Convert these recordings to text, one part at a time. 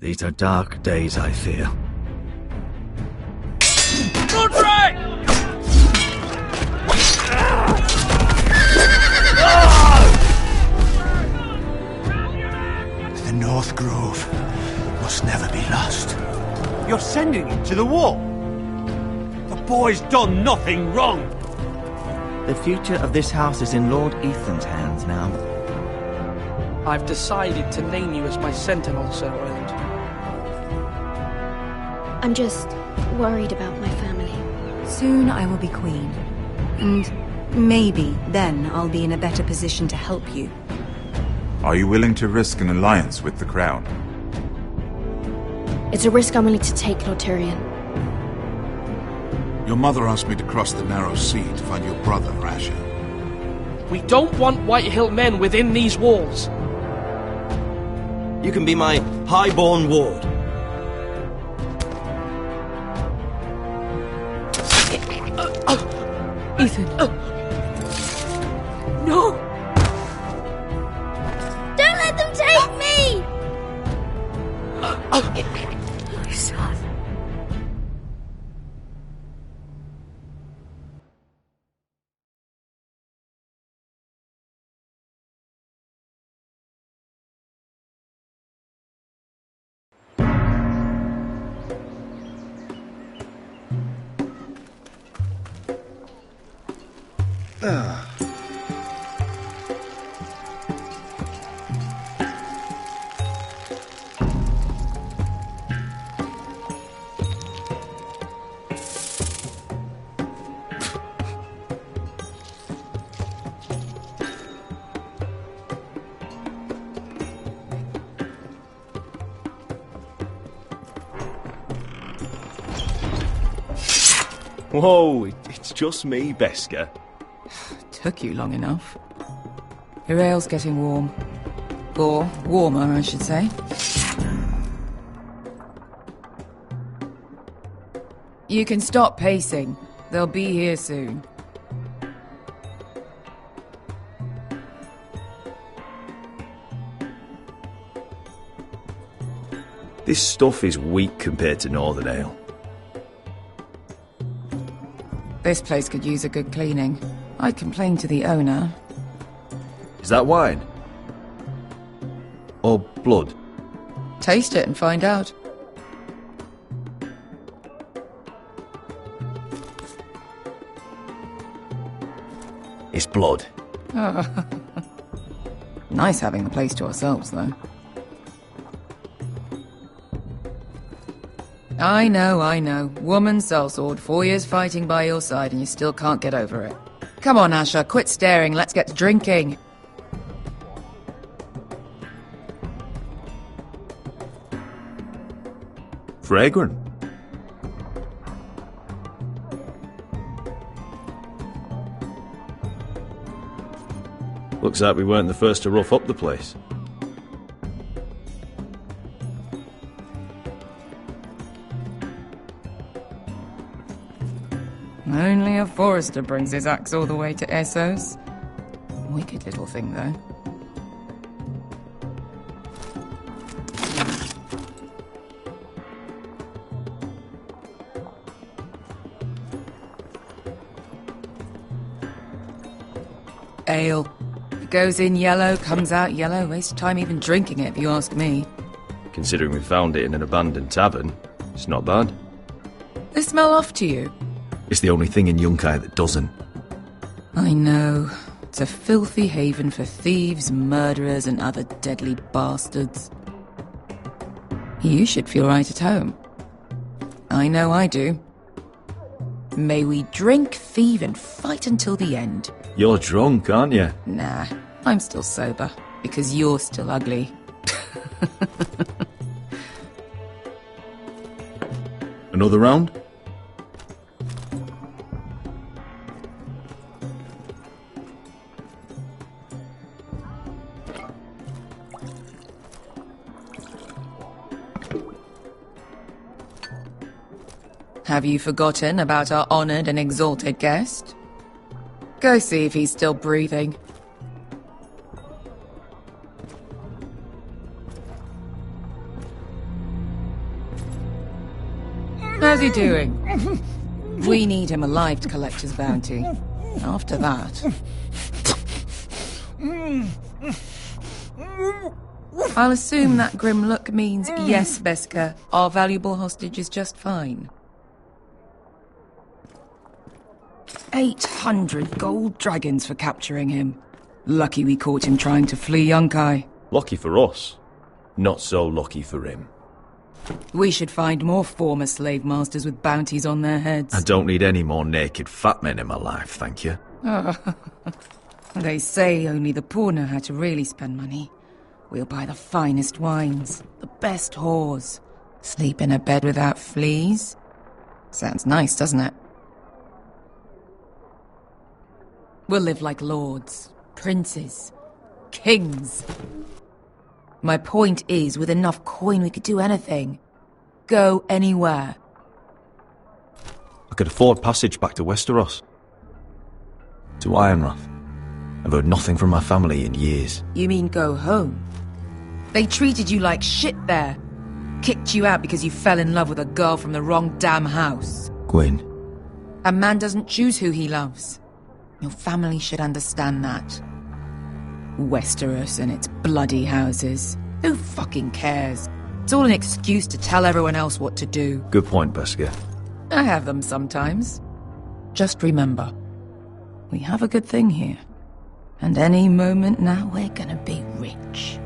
These are dark days, I fear. Roderick! The North Grove must never be lost. You're sending him to the war? The boy's done nothing wrong. The future of this house is in Lord Ethan's hands now. I've decided to name you as my sentinel, Sir Roland. I'm just worried about my family. Soon I will be queen. And maybe then I'll be in a better position to help you. Are you willing to risk an alliance with the Crown? It's a risk I'm willing to take, Lord Tyrion. Your mother asked me to cross the narrow sea to find your brother, Asher. We don't want Whitehill men within these walls. You can be my highborn ward. Ethan. No! Don't let them take me! My son. Whoa, it's just me, Beskar. Took you long enough. Your ale's getting warm. Or warmer, I should say. You can stop pacing. They'll be here soon. This stuff is weak compared to Northern Ale. This place could use a good cleaning. I complained to the owner. Is that wine? Or blood? Taste it and find out. It's blood. Nice having the place to ourselves, though. I know. Woman sellsword, 4 years fighting by your side and you still can't get over it. Come on, Asher, quit staring, let's get to drinking. Fragrant. Looks like we weren't the first to rough up the place. Only a Forrester brings his axe all the way to Essos. Wicked little thing, though. Ale. It goes in yellow, comes out yellow. Waste time even drinking it, if you ask me. Considering we found it in an abandoned tavern, it's not bad. They smell off to you. It's the only thing in Yunkai that doesn't. I know. It's a filthy haven for thieves, murderers, and other deadly bastards. You should feel right at home. I know I do. May we drink, thieve, and fight until the end. You're drunk, aren't you? Nah, I'm still sober, because you're still ugly. Another round? Have you forgotten about our honoured and exalted guest? Go see if he's still breathing. How's he doing? We need him alive to collect his bounty. After that... I'll assume that grim look means yes, Beskha. Our valuable hostage is just fine. 800 gold dragons for capturing him. Lucky we caught him trying to flee Yunkai. Lucky for us. Not so lucky for him. We should find more former slave masters with bounties on their heads. I don't need any more naked fat men in my life, thank you. They say only the poor know how to really spend money. We'll buy the finest wines, the best whores, sleep in a bed without fleas. Sounds nice, doesn't it? We'll live like lords, princes, kings. My point is, with enough coin we could do anything. Go anywhere. I could afford passage back to Westeros. To Ironrath. I've heard nothing from my family in years. You mean go home? They treated you like shit there. Kicked you out because you fell in love with a girl from the wrong damn house. Gwyn. A man doesn't choose who he loves. Your family should understand that. Westeros and its bloody houses. Who fucking cares? It's all an excuse to tell everyone else what to do. Good point, Beskha. I have them sometimes. Just remember, we have a good thing here. And any moment now we're gonna be rich.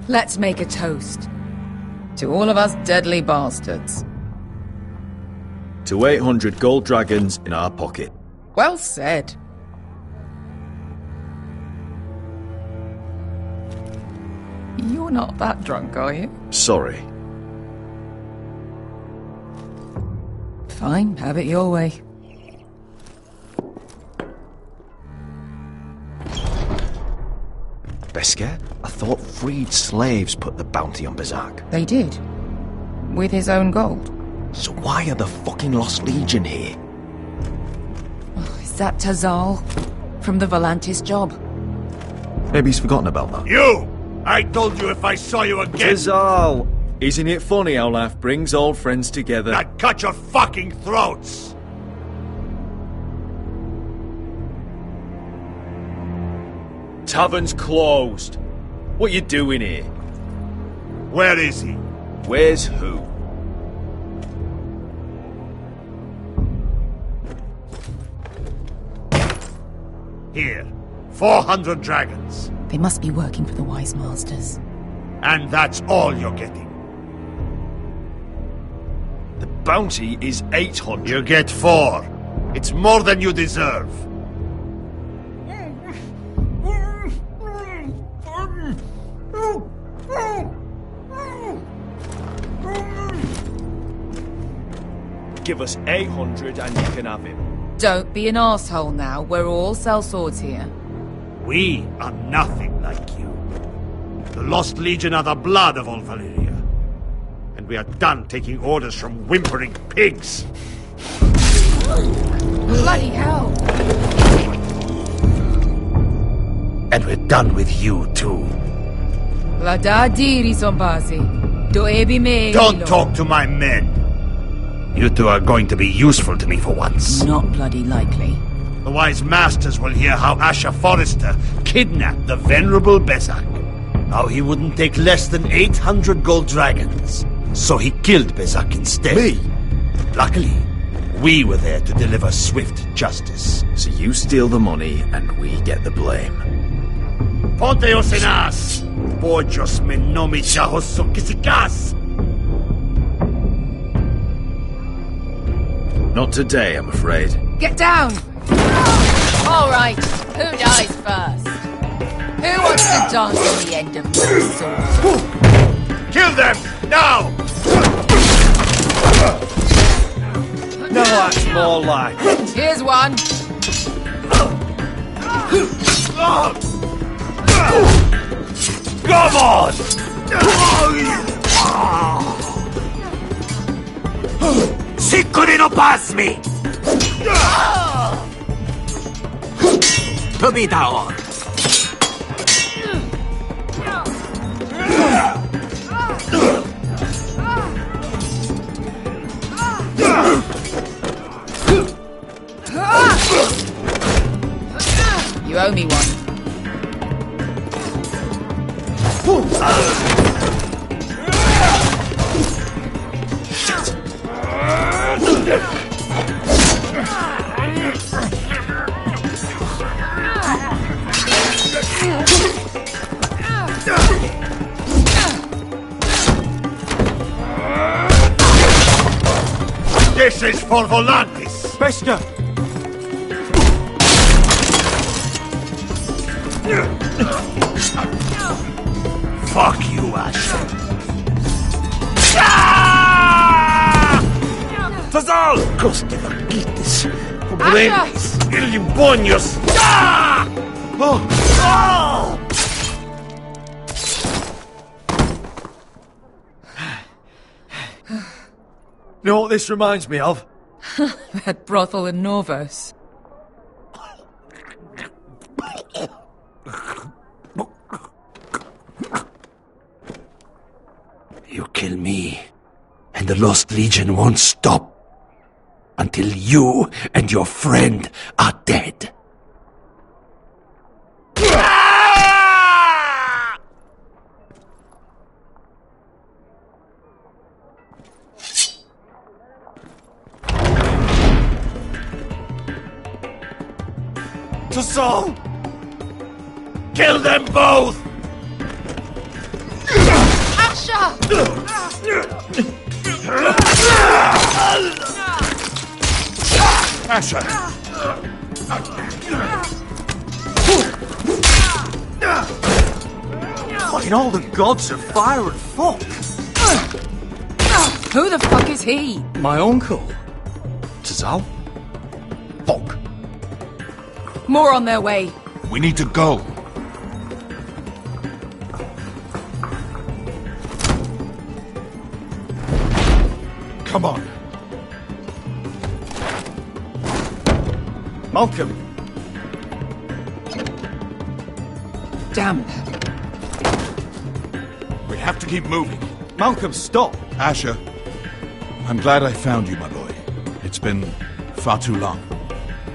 Let's make a toast. To all of us deadly bastards. To 800 gold dragons in our pocket. Well said. You're not that drunk, are you? Sorry. Fine, have it your way. Beskha, I thought freed slaves put the bounty on Berzak. They did. With his own gold. So why are the fucking Lost Legion here? Oh, is that Tazal? From the Volantis job? Maybe he's forgotten about that. You! I told you if I saw you again... Tazal! Isn't it funny how life brings old friends together? I'd cut your fucking throats! Tavern's closed. What you doing here? Where is he? Where's who? Here. 400 dragons. They must be working for the Wise Masters. And that's all you're getting. The bounty is 800. You get 4. It's more than you deserve. Give us 800 and you can have him. Don't be an asshole now. We're all sellswords here. We are nothing like you. The Lost Legion are the blood of all Valyria. And we are done taking orders from whimpering pigs. Bloody hell! And we're done with you, too. Don't talk to my men. You two are going to be useful to me for once. Not bloody likely. The Wise Masters will hear how Asher Forrester kidnapped the venerable Bezzak. How he wouldn't take less than 800 gold dragons. So he killed Bezzak instead. Me? Luckily, we were there to deliver swift justice. So you steal the money and we get the blame. Ponteos en as! Pojos me nomi chahoso kisikas! Not today, I'm afraid. Get down! All right, who dies first? Who wants to dance on the end of my sword? Kill them! Now! No, that's more like. Here's one. Come on! Sicuri no pasmi! To be down. You owe me one. This is for Volantis! Bester! Fuck you, Ash. Fazal! Coste vaquitis, problemas, illimbonios. You know what this reminds me of? That brothel in Norvos. You kill me, and the Lost Legion won't stop until you and your friend are dead. Tassal! Kill them both! Asher! What in all the gods of fire and fuck? Who the fuck is he? My uncle. Tassal? Fuck. More on their way. We need to go. Come on. Malcolm. Damn. We have to keep moving. Malcolm, stop. Asher, I'm glad I found you, my boy. It's been far too long.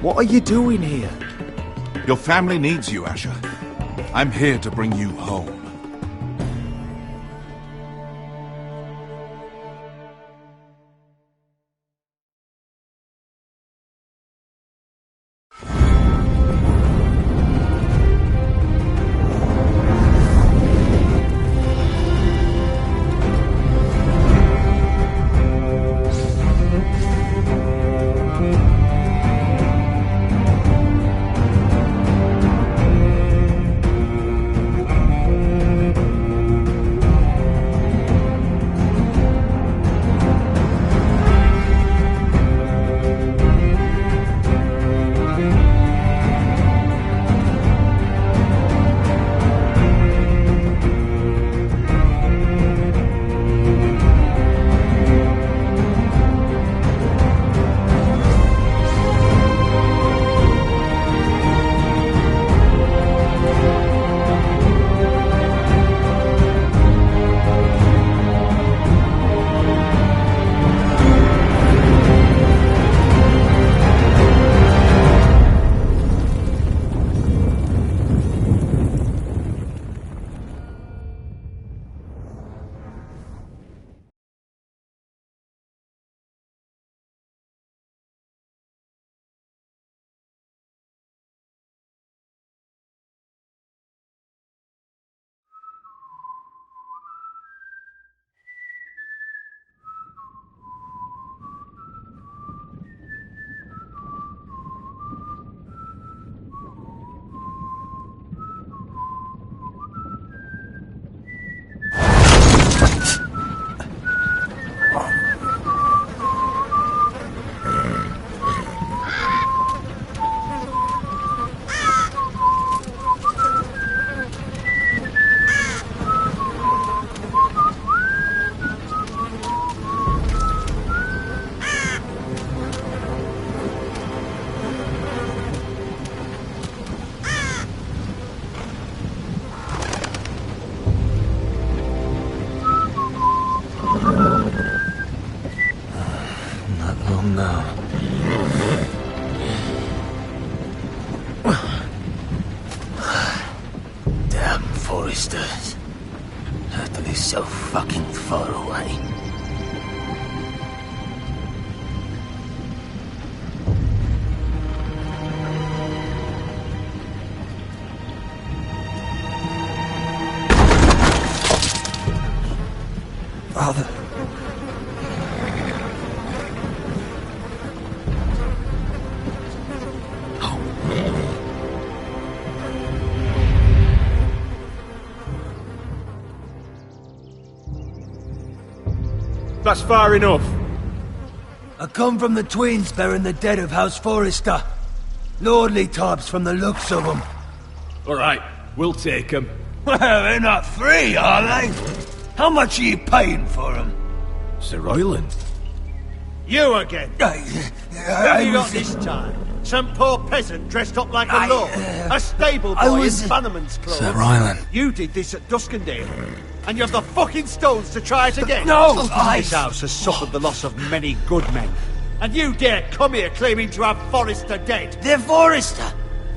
What are you doing here? Your family needs you, Asher. I'm here to bring you home. Forresters. Certainly so fucking far away. Father. That's far enough. I come from the twins bearing the dead of House Forrester. Lordly types from the looks of them. Alright, we'll take them. Well, they're not free, are they? How much are you paying for them? Sir Royland. You again? What have you got this time? Some poor peasant dressed up like a lord? A stable boy in Bannerman's clothes? Sir Ryland. You did this at Duskendale, and you have the fucking stones to try it again? No, This house has suffered the loss of many good men. And you dare come here claiming to have Forrester dead? They're Forrester.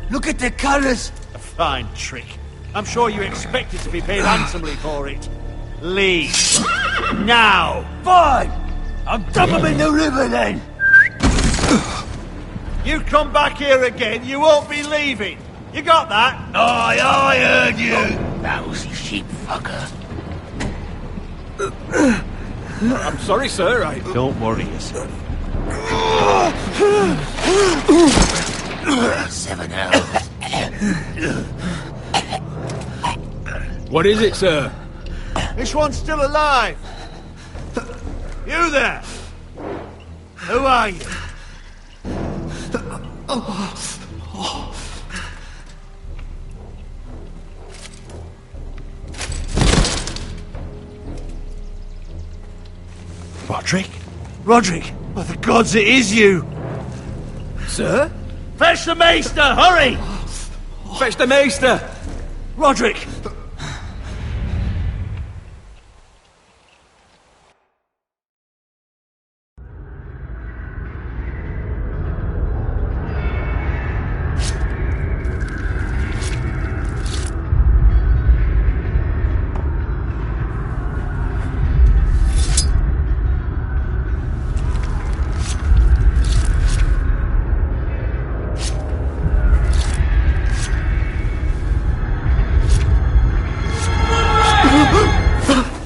Look at the colours. A fine trick. I'm sure you expected to be paid handsomely for it. Leave. Now! Fine. I'll dump them in the river then. You come back here again, you won't be leaving. You got that? Aye, I heard you. Lousy sheep fucker. I'm sorry, sir. Don't worry yourself. 7 hours. What is it, sir? This one's still alive. You there? Who are you? Roderick? Roderick! By the gods, it is you! Sir? Fetch the maester, hurry! Fetch the maester! Roderick!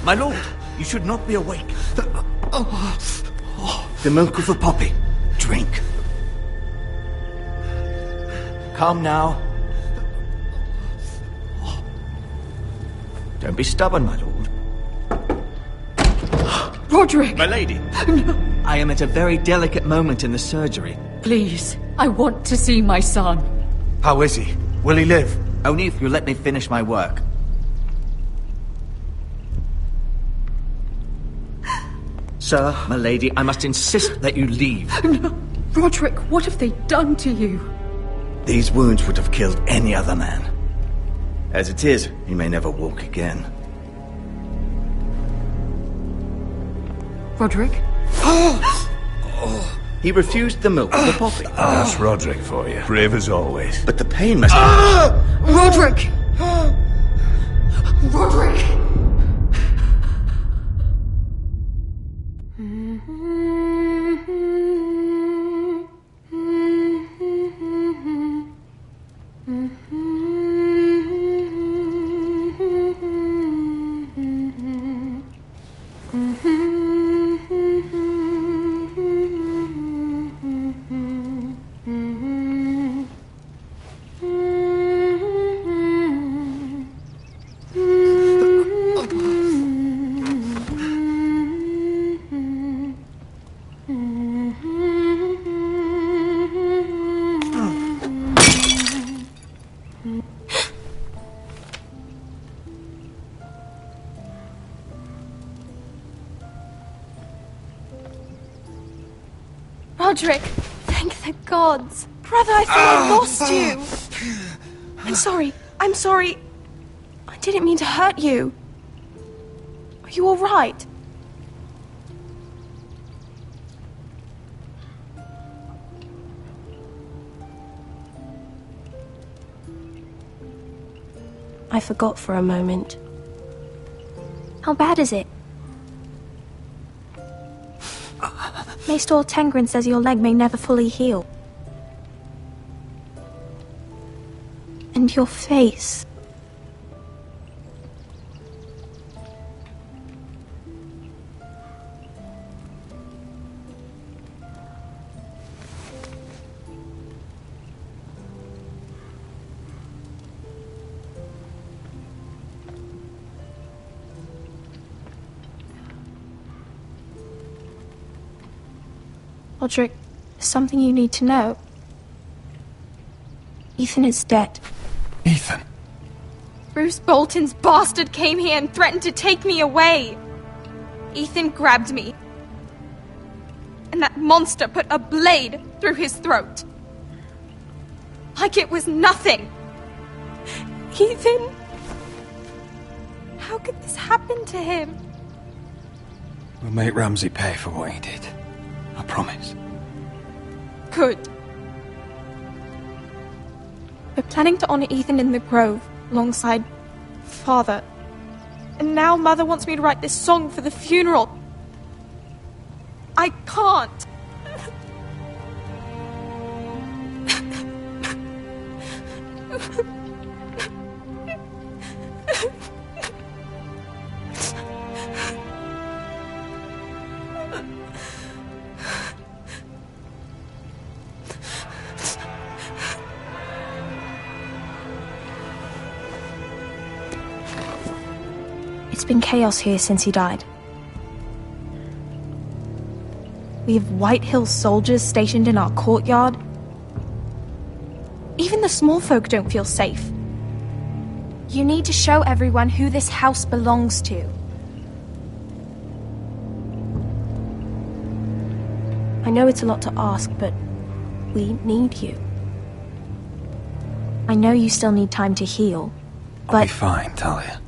My lord, you should not be awake. The milk of the poppy. Drink. Calm now. Don't be stubborn, my lord. Roderick! My lady. No. I am at a very delicate moment in the surgery. Please, I want to see my son. How is he? Will he live? Only if you let me finish my work. Sir, my lady, I must insist that you leave. No. Roderick, what have they done to you? These wounds would have killed any other man. As it is, he may never walk again. Roderick? He refused the milk of the poppy. That's Roderick for you. Brave as always. But the pain must... Roderick! Roderick! Roderick, thank the gods. Brother, I thought I lost you. I'm sorry. I didn't mean to hurt you. Are you all right? I forgot for a moment. How bad is it? Maester Tengrin says your leg may never fully heal. And your face. Roderick, there's something you need to know. Ethan is dead. Ethan? Bruce Bolton's bastard came here and threatened to take me away. Ethan grabbed me. And that monster put a blade through his throat. Like it was nothing. Ethan... How could this happen to him? We'll make Ramsay pay for what he did. I promise. Good. We're planning to honor Ethan in the Grove, alongside Father. And now Mother wants me to write this song for the funeral. I can't. It's been chaos here since he died. We have White Hill soldiers stationed in our courtyard. Even the small folk don't feel safe. You need to show everyone who this house belongs to. I know it's a lot to ask, but we need you. I know you still need time to heal, but... I'll be fine, Talia.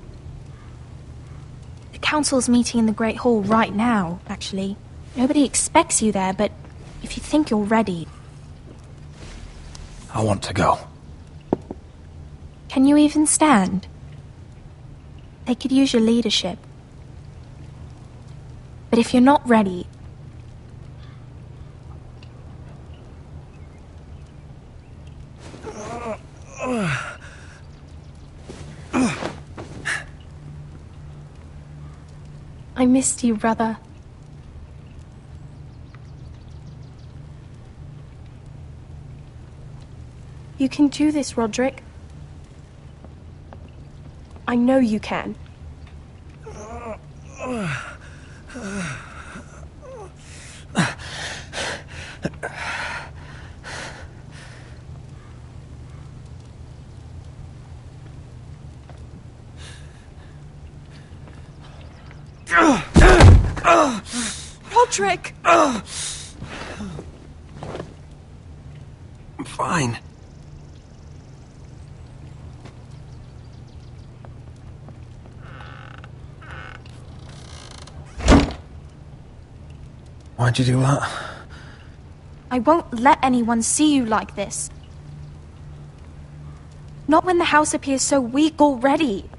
The council's meeting in the Great Hall right now, actually. Nobody expects you there, but if you think you're ready... I want to go. Can you even stand? They could use your leadership. But if you're not ready... I missed you, brother. You can do this, Roderick. I know you can. Roderick! I'm fine. Why'd you do that? I won't let anyone see you like this. Not when the house appears so weak already.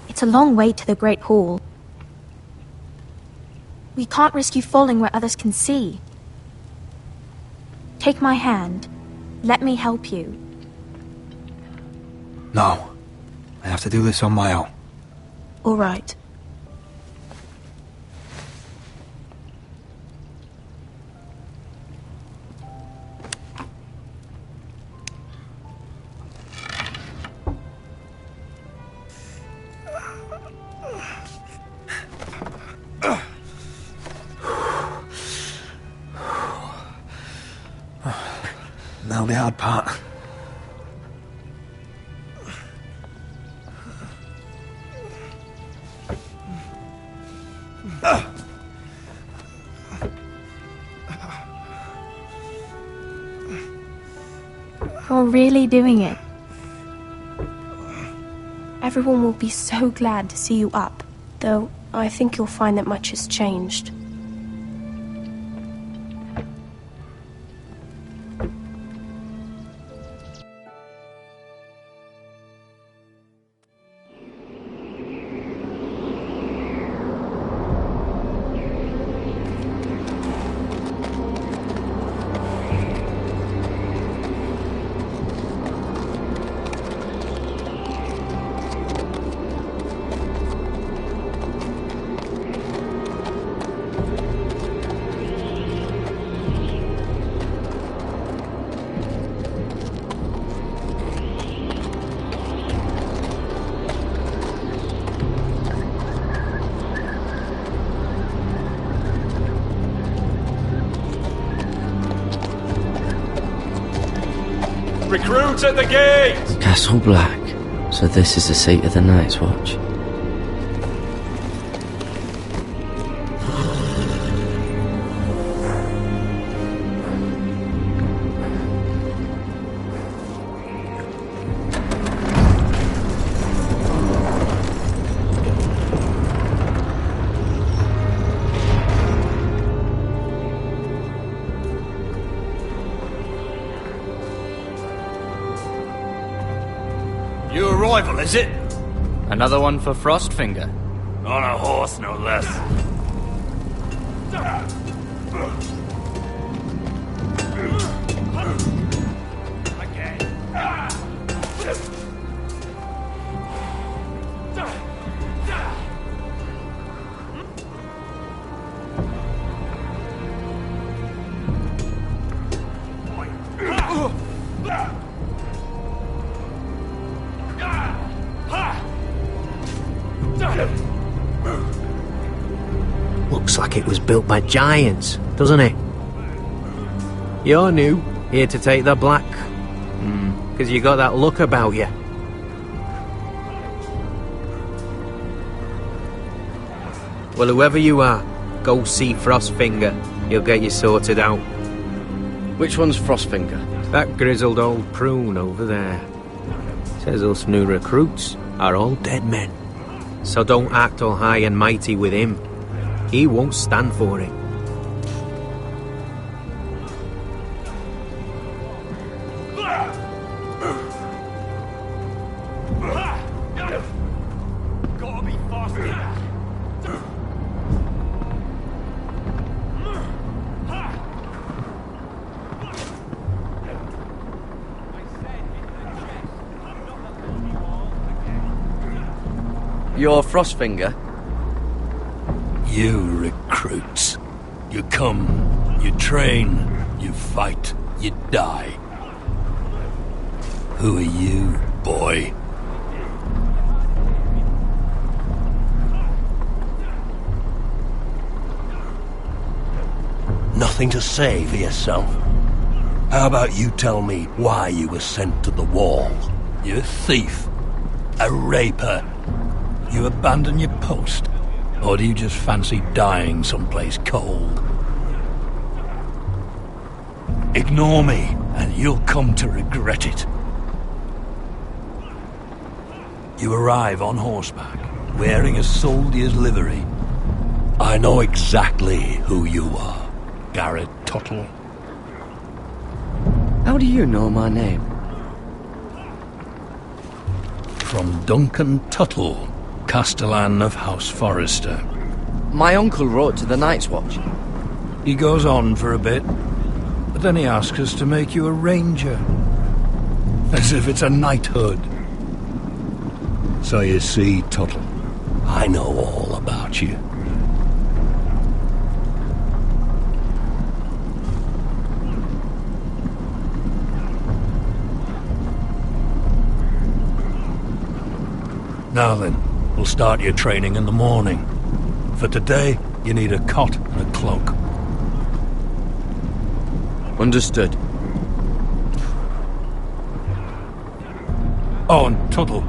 It's a long way to the Great Hall. We can't risk you falling where others can see. Take my hand. Let me help you. No. I have to do this on my own. All right. Now the hard part. You're really doing it. Everyone will be so glad to see you up, though I think you'll find that much has changed. Recruit at the gate! Castle Black. So this is the seat of the Night's Watch. New arrival, is it? Another one for Frostfinger. On a horse, no less. Looks like it was built by giants, doesn't it? You're new, here to take the black. Because you got that look about you. Well, whoever you are, go see Frostfinger. He'll get you sorted out. Which one's Frostfinger? That grizzled old prune over there. Says us new recruits are all dead men. So don't act all high and mighty with him. He won't stand for it. Gotta be faster. You're Frostfinger? You recruits. You come, you train, you fight, you die. Who are you, boy? Nothing to say for yourself? How about you tell me why you were sent to the wall? You're a thief, a raper. You abandon your post. Or do you just fancy dying someplace cold? Ignore me, and you'll come to regret it. You arrive on horseback, wearing a soldier's livery. I know exactly who you are, Garrett Tuttle. How do you know my name? From Duncan Tuttle, Castellan of House Forrester. My uncle wrote to the Night's Watch. He goes on for a bit, but then he asks us to make you a ranger. As if it's a knighthood. So you see, Tuttle, I know all about you. Now then, we'll start your training in the morning. For today, you need a cot and a cloak. Understood. Oh, and Tuttle,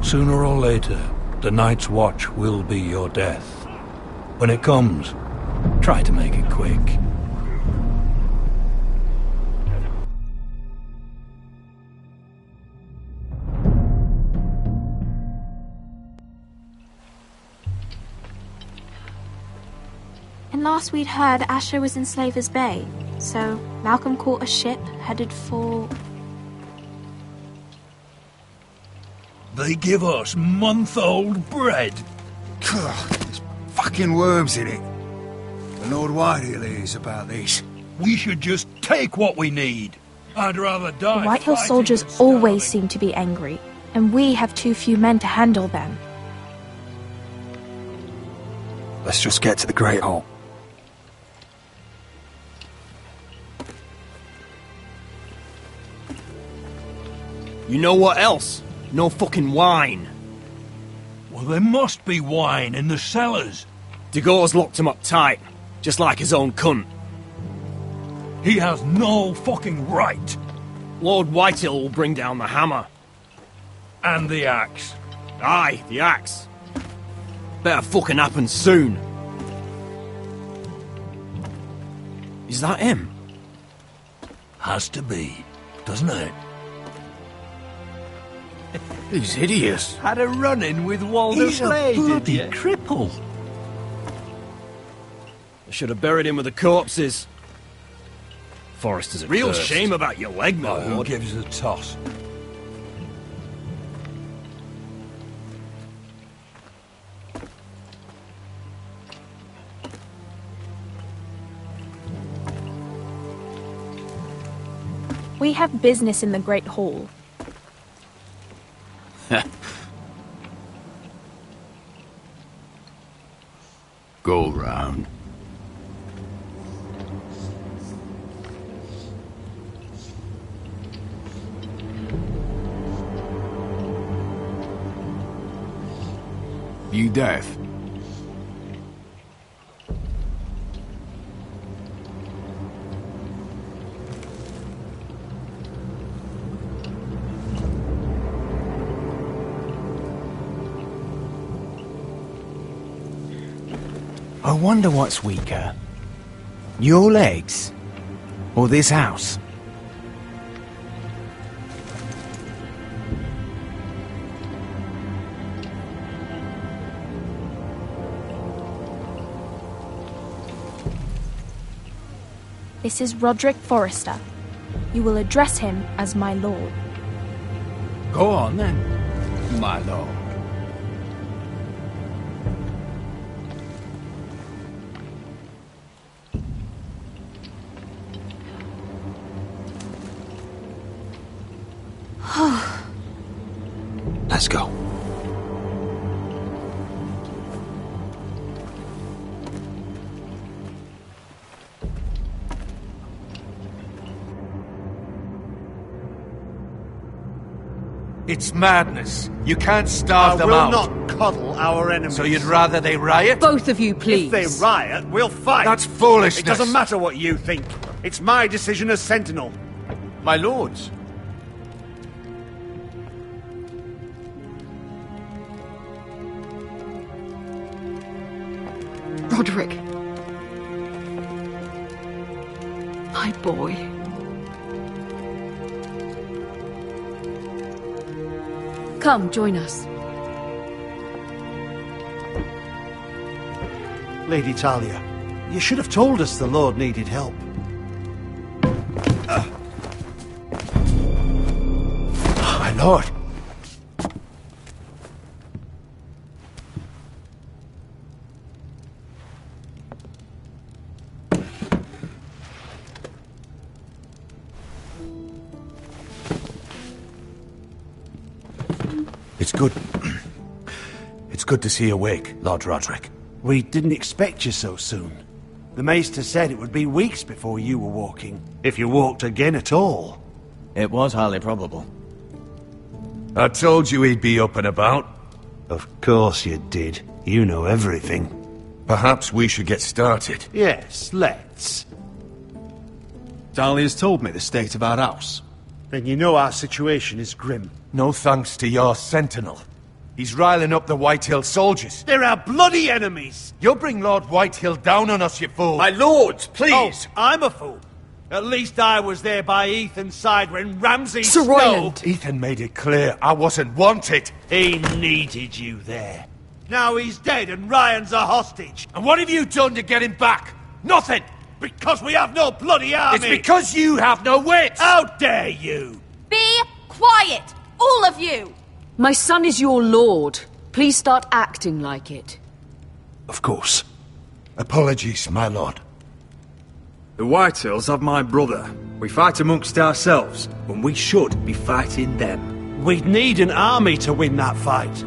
sooner or later, the Night's Watch will be your death. When it comes, try to make it quick. And last we'd heard, Asher was in Slaver's Bay. So Malcolm caught a ship headed for... They give us month-old bread. There's fucking worms in it. The Lord Whitehill is about this. We should just take what we need. I'd rather die. The Whitehill soldiers always seem to be angry, and we have too few men to handle them. Let's just get to the Great Hall. You know what else? No fucking wine. Well, there must be wine in the cellars. Degau's locked him up tight, just like his own cunt. He has no fucking right. Lord Whitehill will bring down the hammer. And the axe. Aye, the axe. Better fucking happen soon. Is that him? Has to be, doesn't it? He's hideous. Had a run-in with Walder He's Flay, a bloody did you? cripple. I should have buried him with the corpses. Forrester's a real cursed. shame about your leg, my Oh, who lord. gives a toss? We have business in the Great Hall. Go round. You deaf? I wonder what's weaker. Your legs? Or this house? This is Roderick Forrester. You will address him as my lord. Go on then, my lord. Let's go. It's madness. You can't starve them out. I will not coddle our enemies. So you'd rather they riot? Both of you, please. If they riot, we'll fight. That's foolishness. It doesn't matter what you think. It's my decision as Sentinel. My lords. Roderick. My boy. Come, join us. Lady Talia, you should have told us the Lord needed help. My lord. It's good. It's good to see you awake, Lord Roderick. We didn't expect you so soon. The Maester said it would be weeks before you were walking, if you walked again at all. It was highly probable. I told you he'd be up and about. Of course you did. You know everything. Perhaps we should get started. Yes, let's. Dahlia's told me the state of our house. Then you know our situation is grim. No thanks to your sentinel. He's riling up the Whitehill soldiers. They're our bloody enemies! You'll bring Lord Whitehill down on us, you fool! My lords, please! Oh, I'm a fool. At least I was there by Ethan's side when Ramsay Sir Royland! Ethan made it clear I wasn't wanted. He needed you there. Now he's dead and Ryan's a hostage. And what have you done to get him back? Nothing! Because we have no bloody army! It's because you have no wits! How dare you! Be quiet! All of you! My son is your lord. Please start acting like it. Of course. Apologies, my lord. The Whitehills have my brother. We fight amongst ourselves, when we should be fighting them. We'd need an army to win that fight.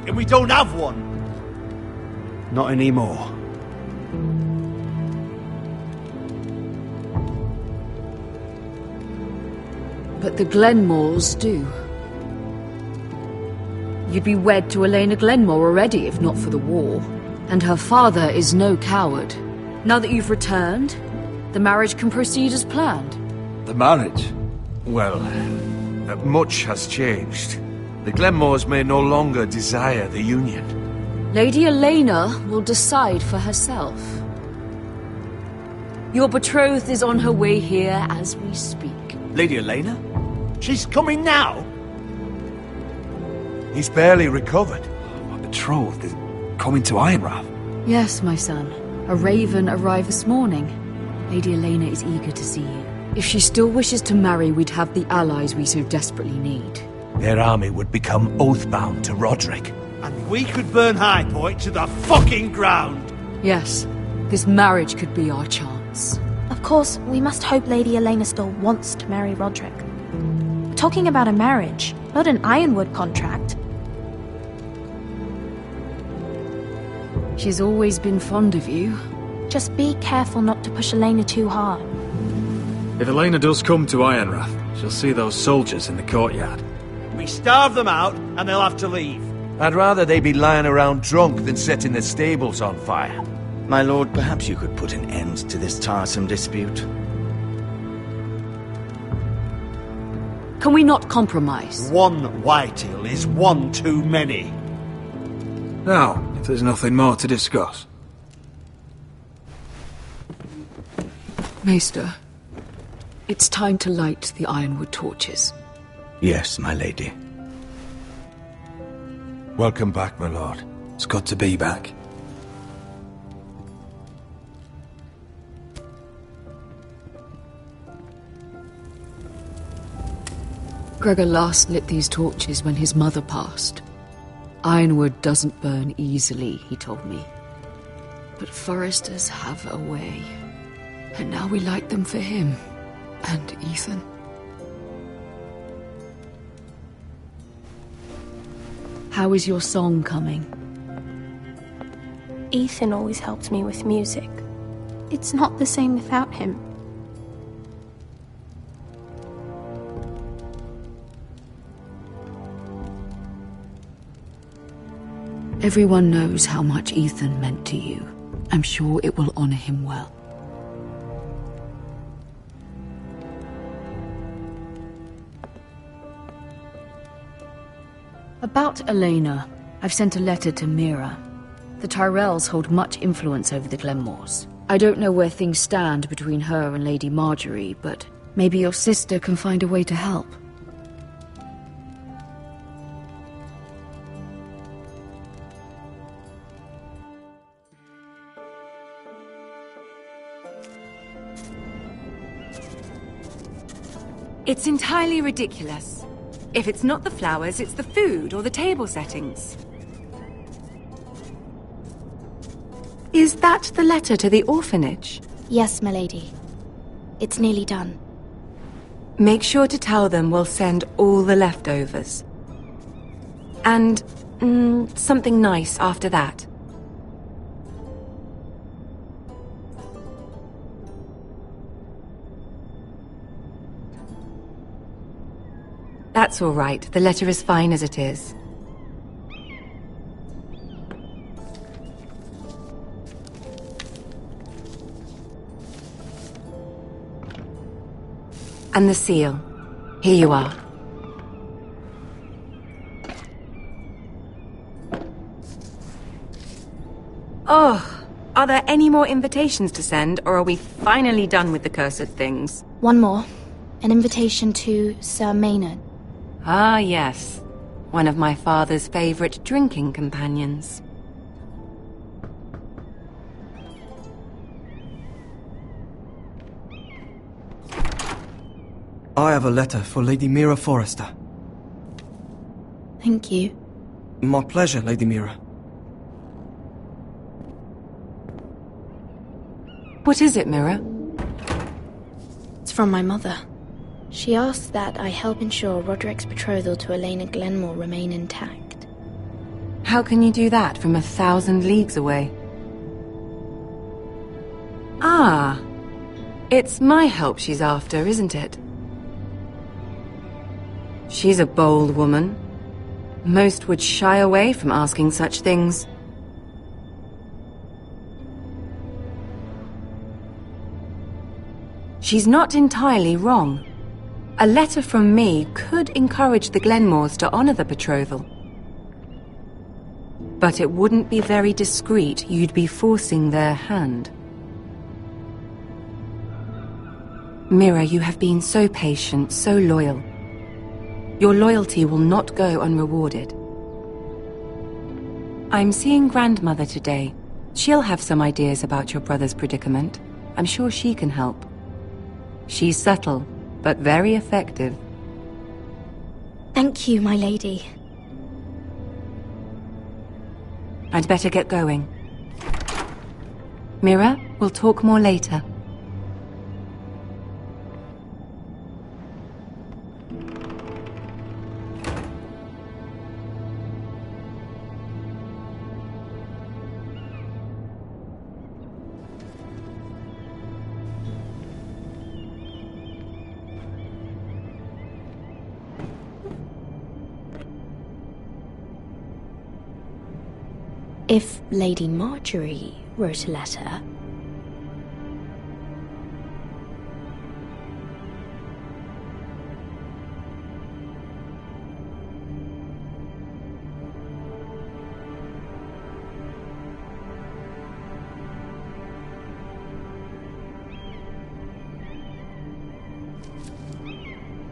And we don't have one. Not anymore. But the Glenmores do. You'd be wed to Elena Glenmore already if not for the war. And her father is no coward. Now that you've returned, the marriage can proceed as planned. The marriage? Well, much has changed. The Glenmores may no longer desire the union. Lady Elena will decide for herself. Your betrothed is on her way here as we speak. Lady Elena? She's coming now? He's barely recovered. My betrothed is coming to Ironrath. Yes, my son. A raven arrived this morning. Lady Elena is eager to see you. If she still wishes to marry, we'd have the allies we so desperately need. Their army would become oathbound to Roderick. And we could burn High Point to the fucking ground! Yes, this marriage could be our chance. Of course, we must hope Lady Elena still wants to marry Roderick. We're talking about a marriage, not an Ironwood contract. She's always been fond of you. Just be careful not to push Elena too hard. If Elena does come to Ironrath, she'll see those soldiers in the courtyard. We starve them out, and they'll have to leave. I'd rather they be lying around drunk than setting the stables on fire. My lord, perhaps you could put an end to this tiresome dispute. Can we not compromise? One Whitehill is one too many. Now, if there's nothing more to discuss. Maester, it's time to light the Ironwood torches. Yes, my lady. Welcome back, my lord. It's good to be back. Gregor last lit these torches when his mother passed. Ironwood doesn't burn easily, he told me. But foresters have a way. And now we light them for him. And Ethan. How is your song coming? Ethan always helps me with music. It's not the same without him. Everyone knows how much Ethan meant to you. I'm sure it will honor him well. About Elena, I've sent a letter to Mira. The Tyrells hold much influence over the Glenmores. I don't know where things stand between her and Lady Marjorie, but maybe your sister can find a way to help. It's entirely ridiculous. If it's not the flowers, it's the food or the table settings. Is that the letter to the orphanage? Yes, my lady. It's nearly done. Make sure to tell them we'll send all the leftovers. And, something nice after that. That's all right. The letter is fine as it is. And the seal. Here you are. Oh, are there any more invitations to send, or are we finally done with the cursed things? One more. An invitation to Sir Maynard. Ah, yes. one of my father's favorite drinking companions. I have a letter for Lady Mira Forrester. Thank you. My pleasure, Lady Mira. What is it, Mira? It's from my mother. She asks that I help ensure Roderick's betrothal to Elena Glenmore remain intact. How can you do that from 1,000 leagues away? Ah, it's my help she's after, isn't it? She's a bold woman. Most would shy away from asking such things. She's not entirely wrong. A letter from me could encourage the Glenmores to honor the betrothal. But it wouldn't be very discreet. You'd be forcing their hand. Mira, you have been so patient, so loyal. Your loyalty will not go unrewarded. I'm seeing Grandmother today. She'll have some ideas about your brother's predicament. I'm sure she can help. She's subtle, but very effective. Thank you, my lady. I'd better get going. Mira, we'll talk more later. If Lady Marjorie wrote a letter...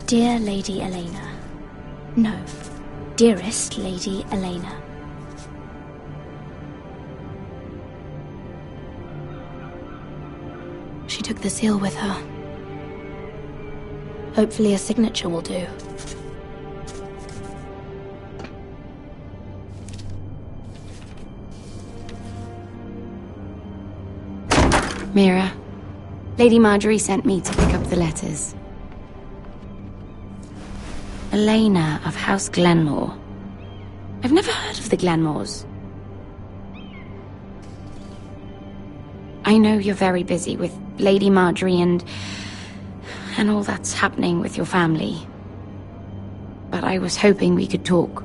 Dear Lady Elena. No, dearest Lady Elena. She took the seal with her. Hopefully a signature will do. Mira, Lady Marjorie sent me to pick up the letters. Elena of House Glenmore. I've never heard of the Glenmores. I know you're very busy with Lady Marjorie and all that's happening with your family. But I was hoping we could talk.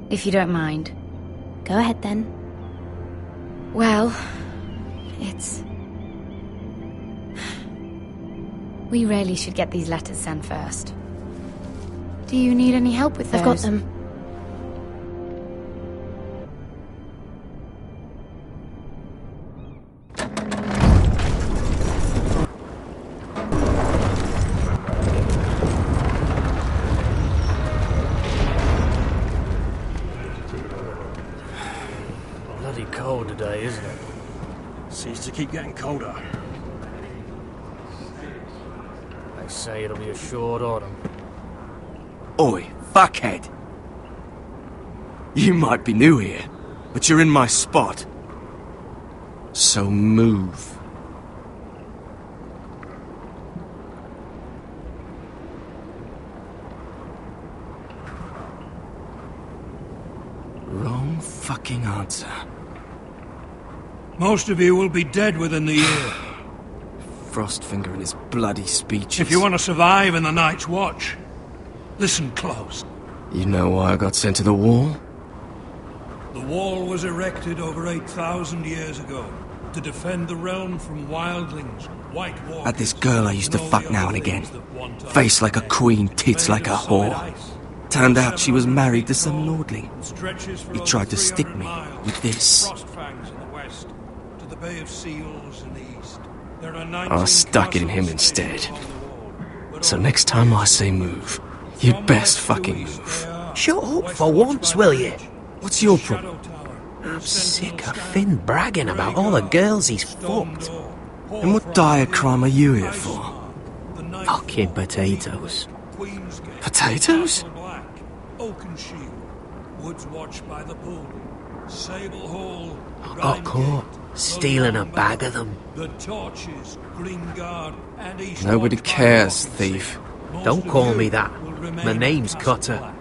If you don't mind. Go ahead then. Well, we really should get these letters sent first. Do you need any help with those? I've got them. Bloody cold today, isn't it? Seems to keep getting colder. They say it'll be a short autumn. Oi, fuckhead! You might be new here, but you're in my spot. So move. Wrong fucking answer. Most of you will be dead within the year. Frostfinger and his bloody speeches. If you want to survive in the Night's Watch, listen close. You know why I got sent to the wall? The wall was erected over 8,000 years ago to defend the realm from wildlings, white walkers... Had this girl I used to fuck now and again. Face like a queen, tits like a whore. Turned out she was married to some lordling. He tried to stick me with this. I stuck it in him instead. So next time I say move, You'd best fucking move. Shut up for once, will you? What's your problem? I'm sick of Finn bragging about all the girls he's fucked. And what dire crime are you here for? Fucking potatoes. Potatoes? Oakenshield, Woods Watch by the Pool, Sable Hall. I got caught stealing a bag of them. The Torches, Green Guard, and East. Nobody cares, thief. Don't call me that. My name's Cutter.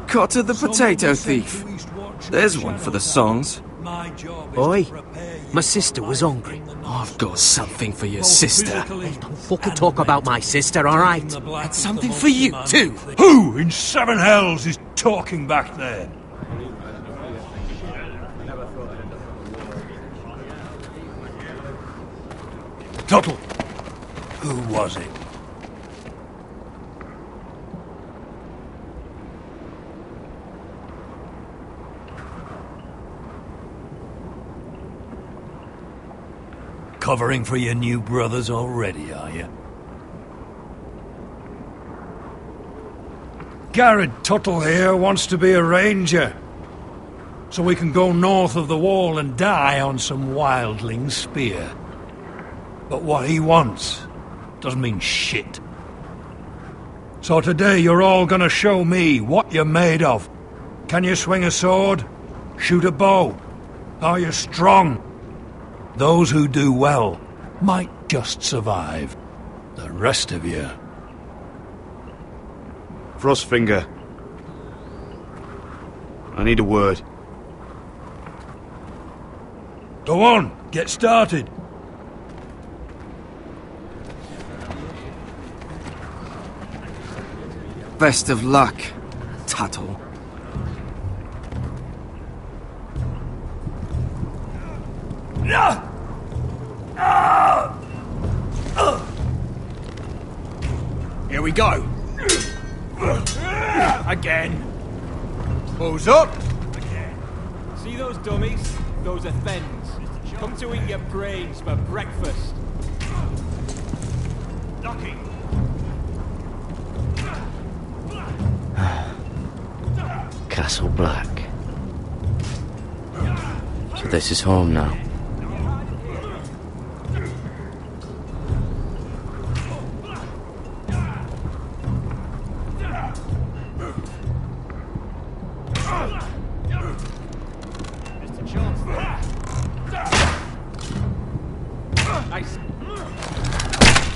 Cutter the potato thief. There's one for the songs. Oi, my sister was hungry. I've got something for your sister. Don't fucking talk about my sister, alright? And something for you, too. Who in seven hells is talking back there? Tuttle. Who was it? Covering for your new brothers already, are you? Garrett Tuttle here wants to be a ranger, so we can go north of the wall and die on some wildling spear. But what he wants doesn't mean shit. So today you're all gonna show me what you're made of. Can you swing a sword? Shoot a bow? Are you strong? Those who do well might just survive. The rest of you... Frostfinger. I need a word. Go on, get started. Best of luck, Tuttle. Here we go. Again. Who's up? Again. See those dummies? Those are Fens. Come to eat your brains for breakfast. Lucky. Castle Black. So this is home now.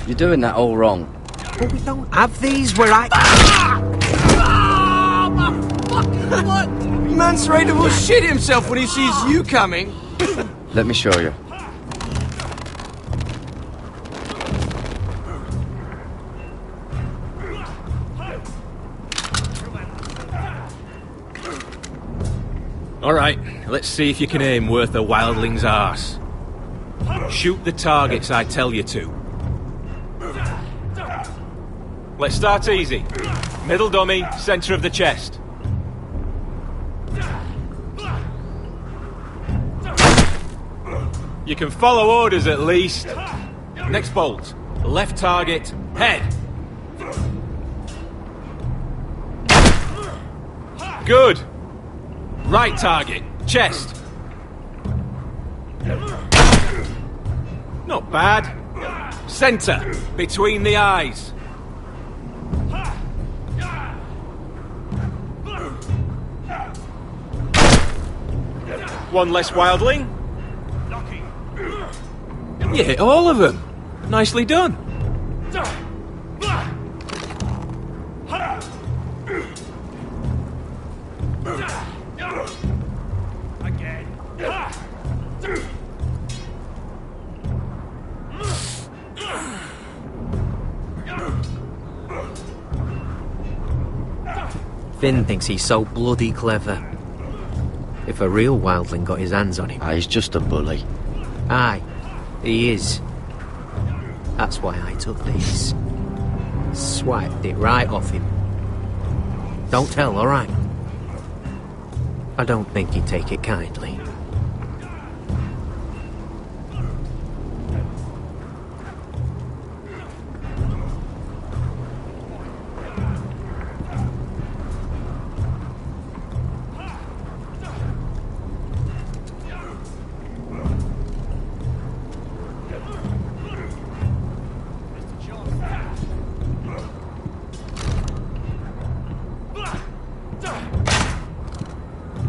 You're doing that all wrong. But we don't have these where I... Mance Raider will shit himself when he sees you coming. Let me show you. Alright, let's see if you can aim worth a wildling's arse. Shoot the targets I tell you to. Let's start easy. Middle dummy, centre of the chest. You can follow orders at least. Next bolt. Left target, head. Good. Right target, chest. Not bad. Centre, between the eyes. One less wildling. You hit all of them. Nicely done. Again. Finn thinks he's so bloody clever. If a real wildling got his hands on him... He's just a bully. Aye, he is. That's why I took this. Swiped it right off him. Don't tell, alright? I don't think he'd take it kindly.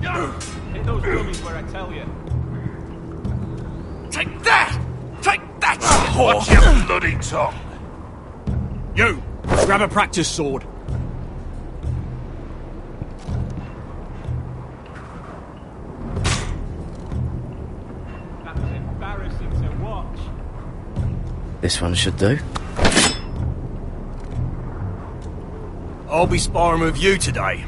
Hit those dummies where I tell you. Take that! Take that! Watch your bloody tongue! You! Grab a practice sword. That was embarrassing to watch. This one should do. I'll be sparring with you today.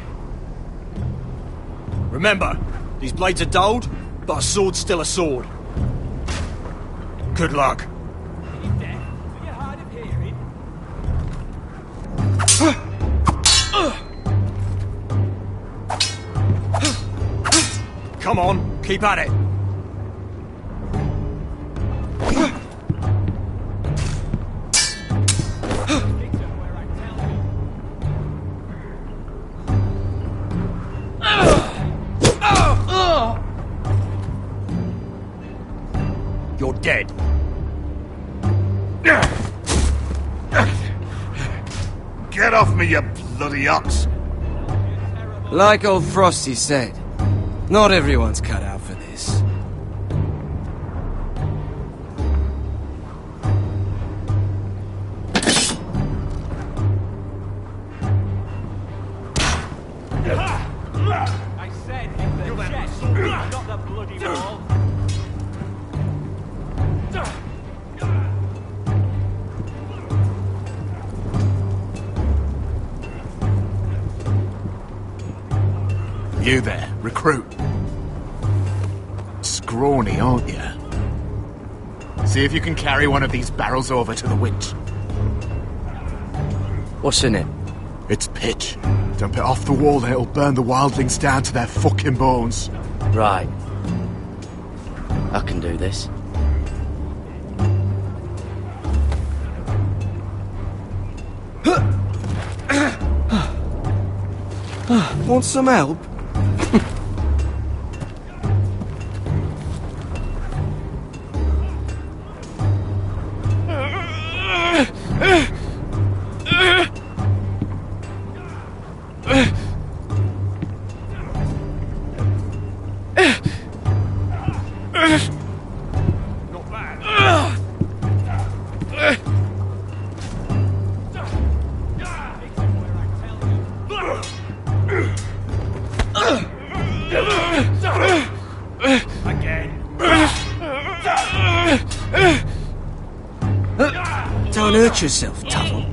Remember, these blades are dulled, but a sword's still a sword. Good luck. Are you deaf? Are you hard of hearing? Come on, keep at it. You're dead. Get off me, you bloody ox! Like old Frosty said, not everyone's cut out for this. I said in the chest, not the bloody wall. You there, recruit. Scrawny, aren't you? See if you can carry one of these barrels over to the winch. What's in it? It's pitch. Dump it off the wall and it'll burn the wildlings down to their fucking bones. Right. I can do this. Want some help? Not bad. Again. Don't hurt yourself, Tuttle.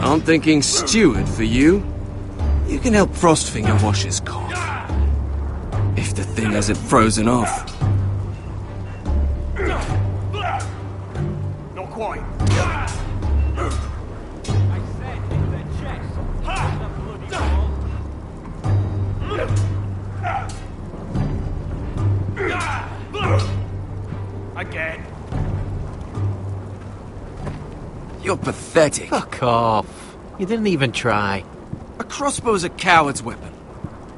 I'm thinking steward for you. You can help Frostfinger wash his cough. If the thing hasn't frozen off. Not quite. I said in the chest, not the bloody wall. Again. You're pathetic. Fuck off. You didn't even try. A crossbow's a coward's weapon.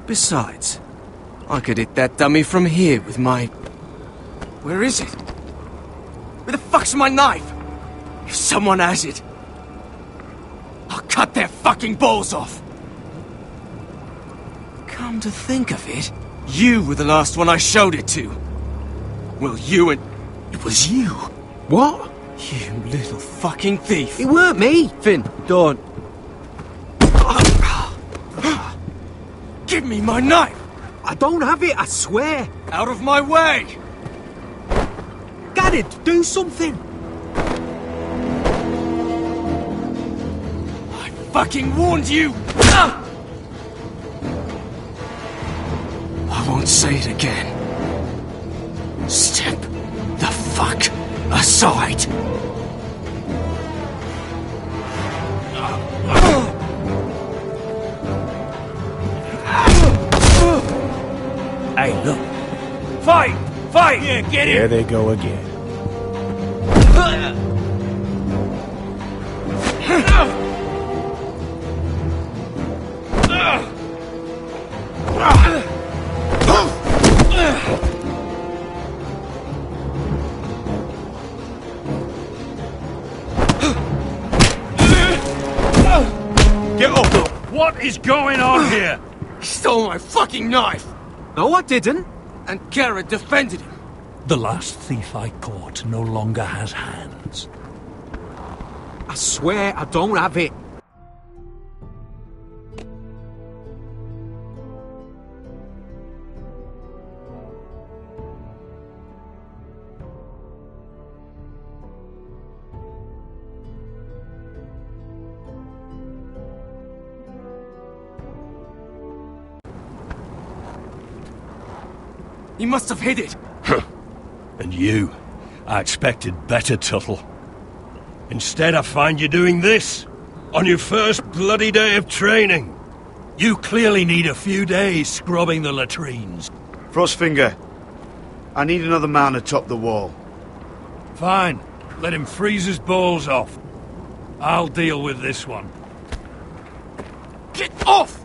Besides, I could hit that dummy from here with my... Where is it? Where the fuck's my knife? If someone has it, I'll cut their fucking balls off. Come to think of it, you were the last one I showed it to. Well, you and... It was you. What? You little fucking thief. It weren't me. Finn, don't. Give me my knife! I don't have it, I swear. Out of my way! Garrett, do something. I fucking warned you! I won't say it again. Step the fuck aside! Hey, look. Fight! Fight! Yeah, get Here it! they go again. Get up! What is going on here? He stole my fucking knife! No, I didn't. And Kara defended him. The last thief I caught no longer has hands. I swear I don't have it. He must have hid it. And you? I expected better, Tuttle. Instead, I find you doing this. On your first bloody day of training. You clearly need a few days scrubbing the latrines. Frostfinger, I need another man atop the wall. Fine. Let him freeze his balls off. I'll deal with this one. Get off!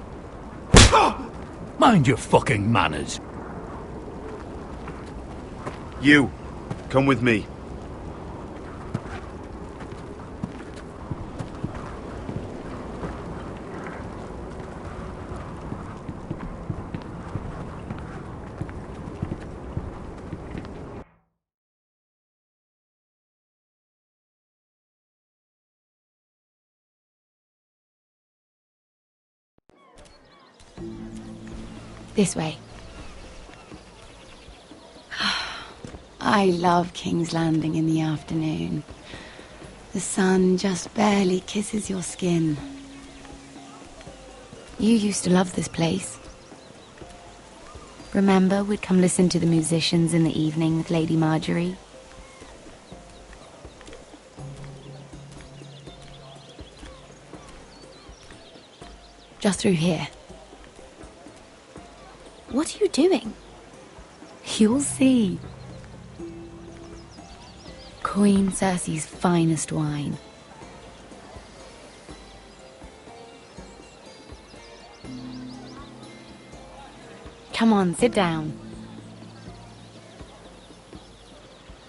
Mind your fucking manners. You, come with me. This way. I love King's Landing in the afternoon. The sun just barely kisses your skin. You used to love this place. Remember, we'd come listen to the musicians in the evening with Lady Marjorie? Just through here. What are you doing? You'll see. Queen Cersei's finest wine. Come on, sit down.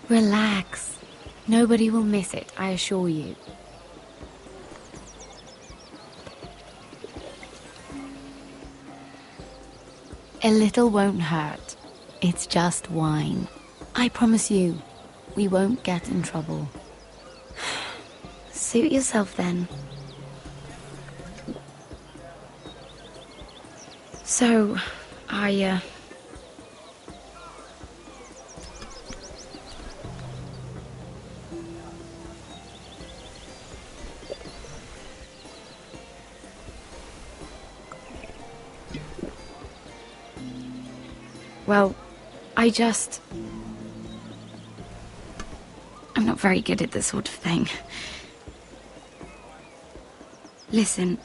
Relax. Nobody will miss it, I assure you. A little won't hurt. It's just wine. I promise you, we won't get in trouble. Suit yourself then. So, Well, I'm not very good at this sort of thing. Listen,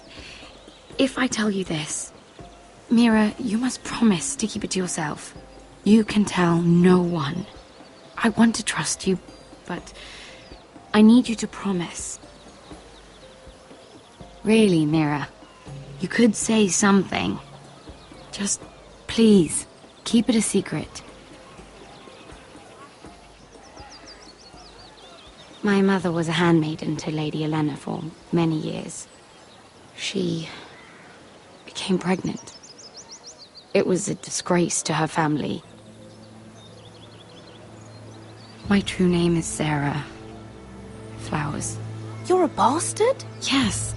if I tell you this, Mira, you must promise to keep it to yourself. You can tell no one. I want to trust you, but I need you to promise. Really, Mira, you could say something. Just, please, keep it a secret. My mother was a handmaiden to Lady Olenna for many years. She became pregnant. It was a disgrace to her family. My true name is Sarah Flowers. You're a bastard? Yes.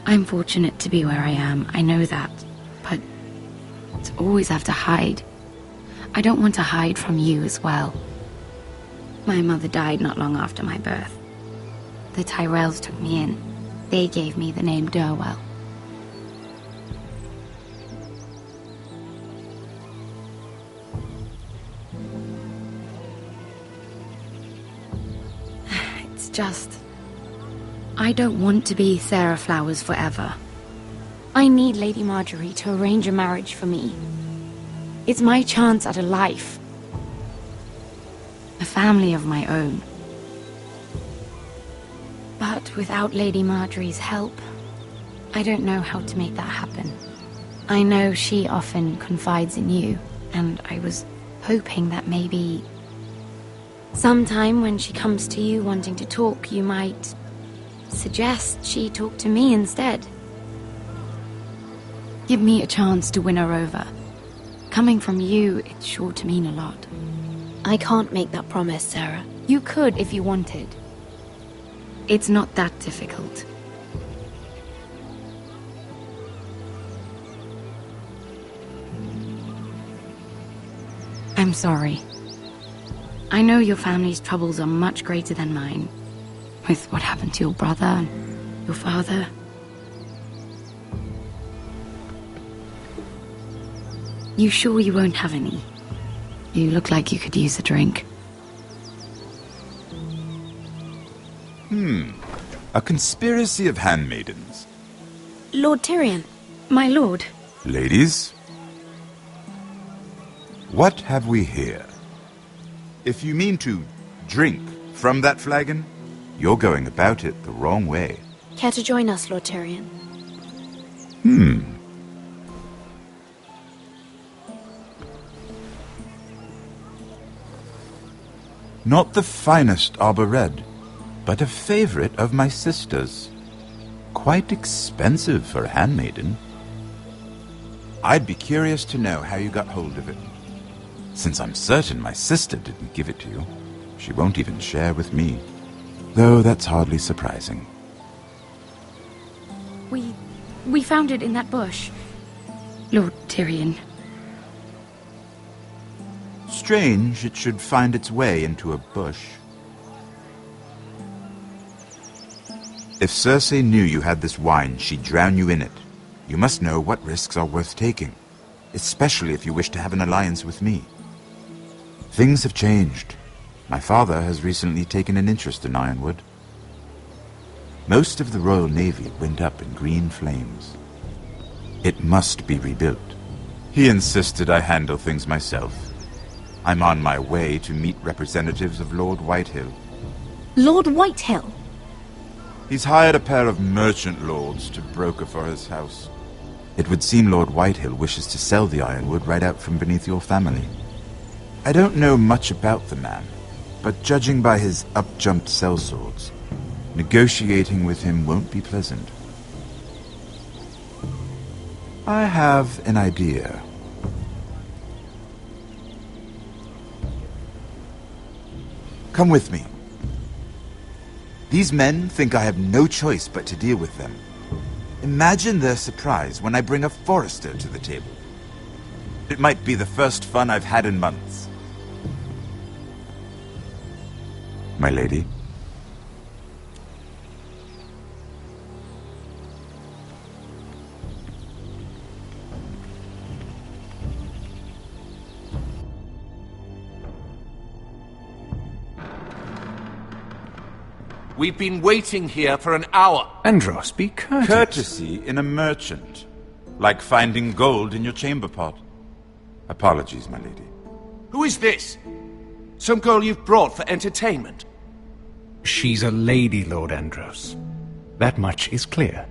I'm fortunate to be where I am, I know that. But to always have to hide. I don't want to hide from you as well. My mother died not long after my birth. The Tyrells took me in. They gave me the name Durwell. It's just... I don't want to be Sarah Flowers forever. I need Lady Marjorie to arrange a marriage for me. It's my chance at a life. A family of my own. But without Lady Marjorie's help, I don't know how to make that happen. I know she often confides in you, and I was hoping that maybe sometime when she comes to you wanting to talk, you might suggest she talk to me instead. Give me a chance to win her over. Coming from you, it's sure to mean a lot. I can't make that promise, Sarah. You could if you wanted. It's not that difficult. I'm sorry. I know your family's troubles are much greater than mine. With what happened to your brother and your father. You sure you won't have any? You look like you could use a drink. A conspiracy of handmaidens. Lord Tyrion. My lord. Ladies, what have we here? If you mean to drink from that flagon, you're going about it the wrong way. Care to join us, Lord Tyrion? Not the finest arbor red, but a favorite of my sister's. Quite expensive for a handmaiden. I'd be curious to know how you got hold of it. Since I'm certain my sister didn't give it to you, she won't even share with me. Though that's hardly surprising. We found it in that bush. Lord Tyrion. Strange it should find its way into a bush. If Cersei knew you had this wine, she'd drown you in it. You must know what risks are worth taking, especially if you wish to have an alliance with me. Things have changed. My father has recently taken an interest in Ironwood. Most of the Royal Navy went up in green flames. It must be rebuilt. He insisted I handle things myself. I'm on my way to meet representatives of Lord Whitehill. Lord Whitehill? He's hired a pair of merchant lords to broker for his house. It would seem Lord Whitehill wishes to sell the Ironwood right out from beneath your family. I don't know much about the man, but judging by his up-jumped sellswords, negotiating with him won't be pleasant. I have an idea. Come with me. These men think I have no choice but to deal with them. Imagine their surprise when I bring a Forrester to the table. It might be the first fun I've had in months. My lady? We've been waiting here for an hour. Andros, be courteous. Courtesy in a merchant. Like finding gold in your chamber pot. Apologies, my lady. Who is this? Some girl you've brought for entertainment? She's a lady, Lord Andros. That much is clear.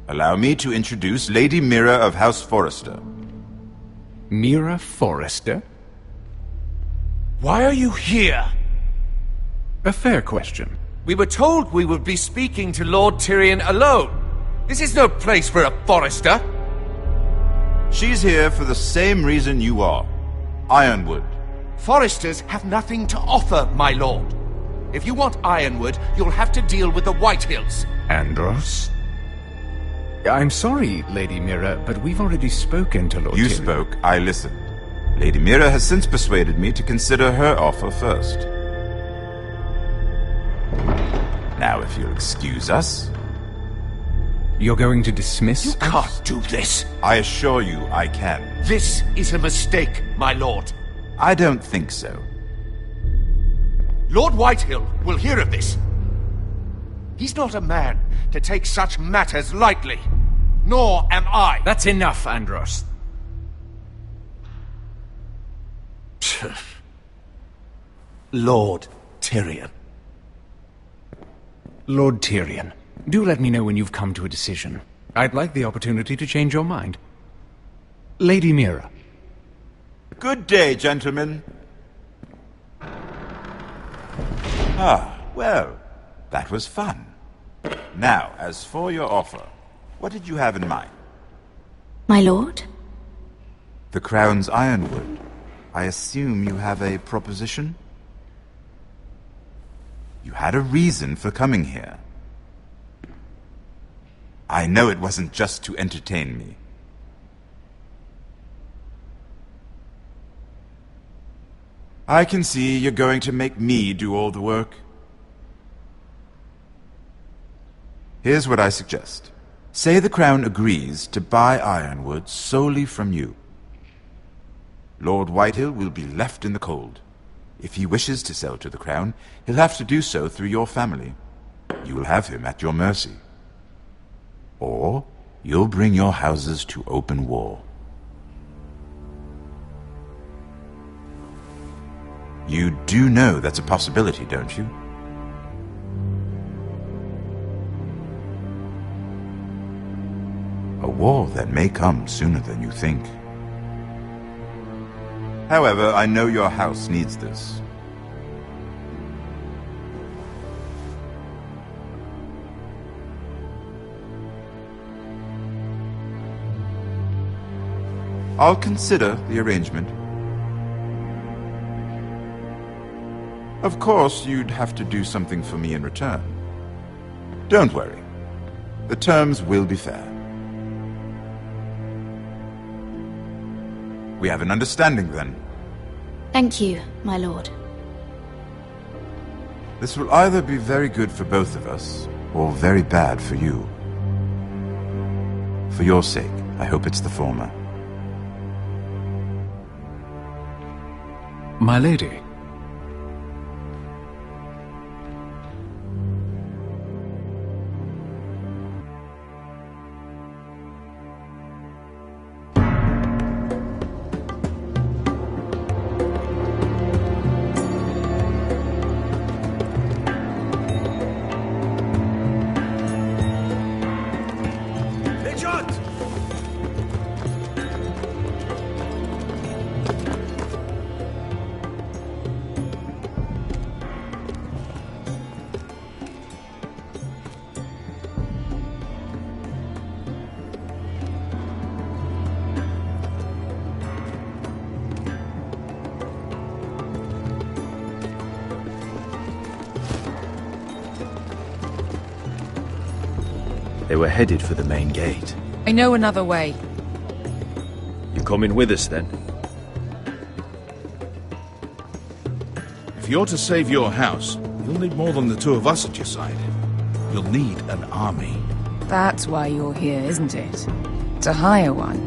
Allow me to introduce Lady Mira of House Forrester. Mira Forrester? Why are you here? A fair question. We were told we would be speaking to Lord Tyrion alone. This is no place for a Forrester. She's here for the same reason you are. Ironwood. Forresters have nothing to offer, my lord. If you want Ironwood, you'll have to deal with the Whitehills. Andros? I'm sorry, Lady Mira, but we've already spoken to Lord Tyrion. You spoke, I listened. Lady Mira has since persuaded me to consider her offer first. Now, if you'll excuse us... You're going to dismiss us? You can't do this. I assure you I can. This is a mistake, my lord. I don't think so. Lord Whitehill will hear of this. He's not a man to take such matters lightly. Nor am I. That's enough, Andros. Lord Tyrion. Lord Tyrion, do let me know when you've come to a decision. I'd like the opportunity to change your mind. Lady Mira. Good day, gentlemen. Ah, well, that was fun. Now, as for your offer, what did you have in mind? My lord? The Crown's Ironwood. I assume you have a proposition? You had a reason for coming here. I know it wasn't just to entertain me. I can see you're going to make me do all the work. Here's what I suggest. Say the Crown agrees to buy Ironwood solely from you. Lord Whitehill will be left in the cold. If he wishes to sell to the Crown, he'll have to do so through your family. You will have him at your mercy. Or you'll bring your houses to open war. You do know that's a possibility, don't you? A war that may come sooner than you think. However, I know your house needs this. I'll consider the arrangement. Of course, you'd have to do something for me in return. Don't worry. The terms will be fair. We have an understanding, then. Thank you, my lord. This will either be very good for both of us, or very bad for you. For your sake, I hope it's the former. My lady. They were headed for the main gate. I know another way. You coming with us, then? If you're to save your house, you'll need more than the two of us at your side. You'll need an army. That's why you're here, isn't it? To hire one.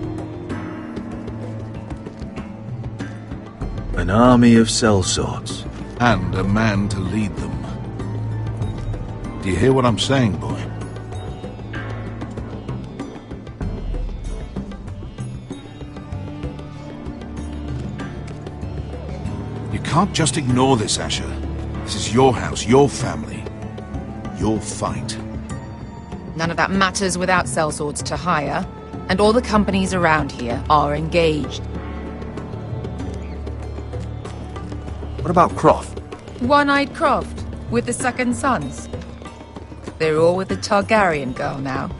An army of sellswords. And a man to lead them. Do you hear what I'm saying, boy? You can't just ignore this, Asher. This is your house, your family, your fight. None of that matters without sellswords to hire, and all the companies around here are engaged. What about Croft? One-Eyed Croft, with the second sons. They're all with the Targaryen girl now.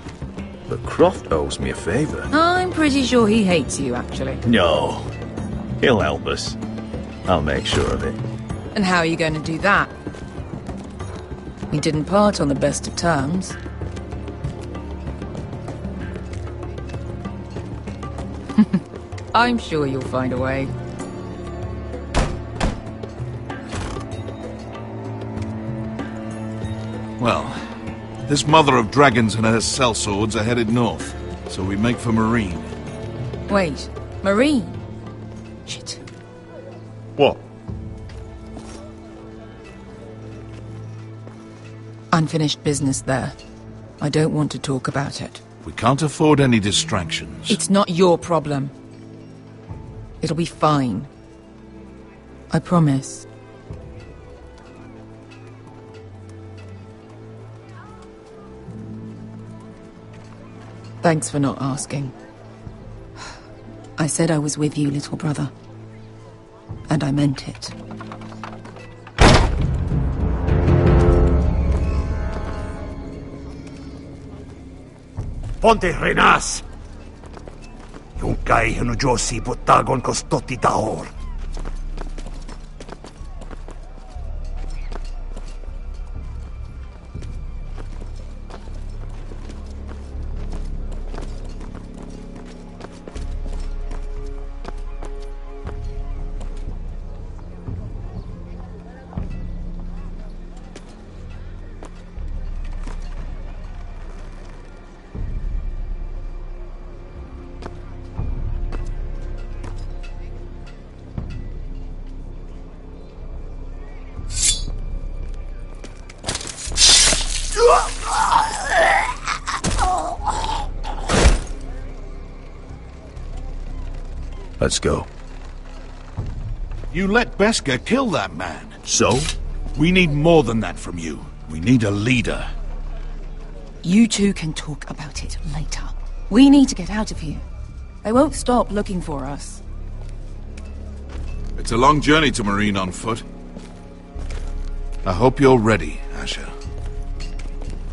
But Croft owes me a favor. I'm pretty sure he hates you, actually. No. He'll help us. I'll make sure of it. And how are you going to do that? We didn't part on the best of terms. I'm sure you'll find a way. Well, this mother of dragons and her sellswords are headed north, so we make for Marine. Wait, Marine? Shit. What? Unfinished business there. I don't want to talk about it. We can't afford any distractions. It's not your problem. It'll be fine. I promise. Thanks for not asking. I said I was with you, little brother. And I meant it. Ponte renas! Yung kay Josi Botagon Kostoti Taor. Let's go. You let Beskha kill that man. So? We need more than that from you. We need a leader. You two can talk about it later. We need to get out of here. They won't stop looking for us. It's a long journey to Marine on foot. I hope you're ready, Asher.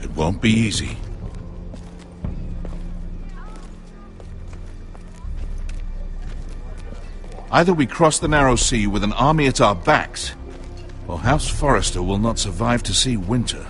It won't be easy. Either we cross the narrow sea with an army at our backs, or House Forrester will not survive to see winter.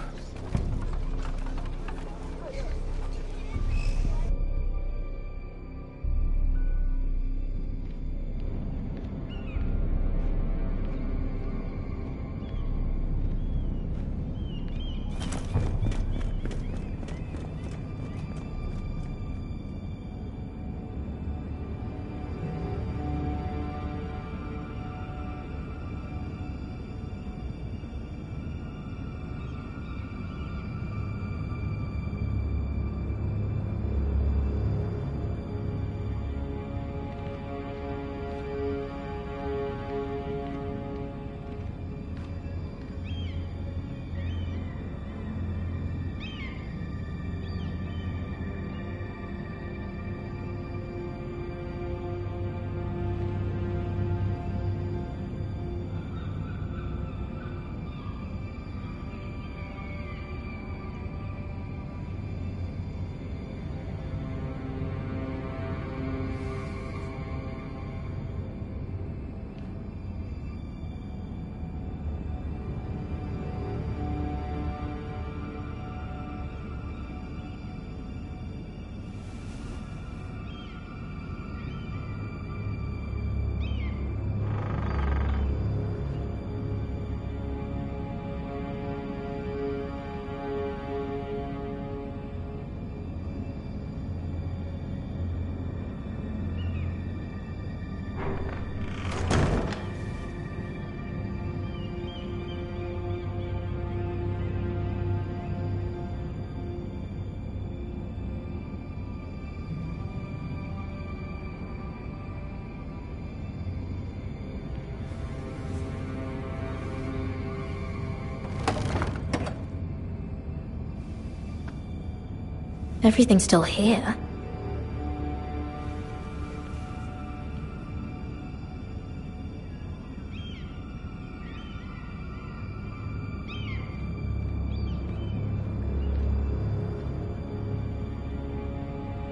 Everything's still here.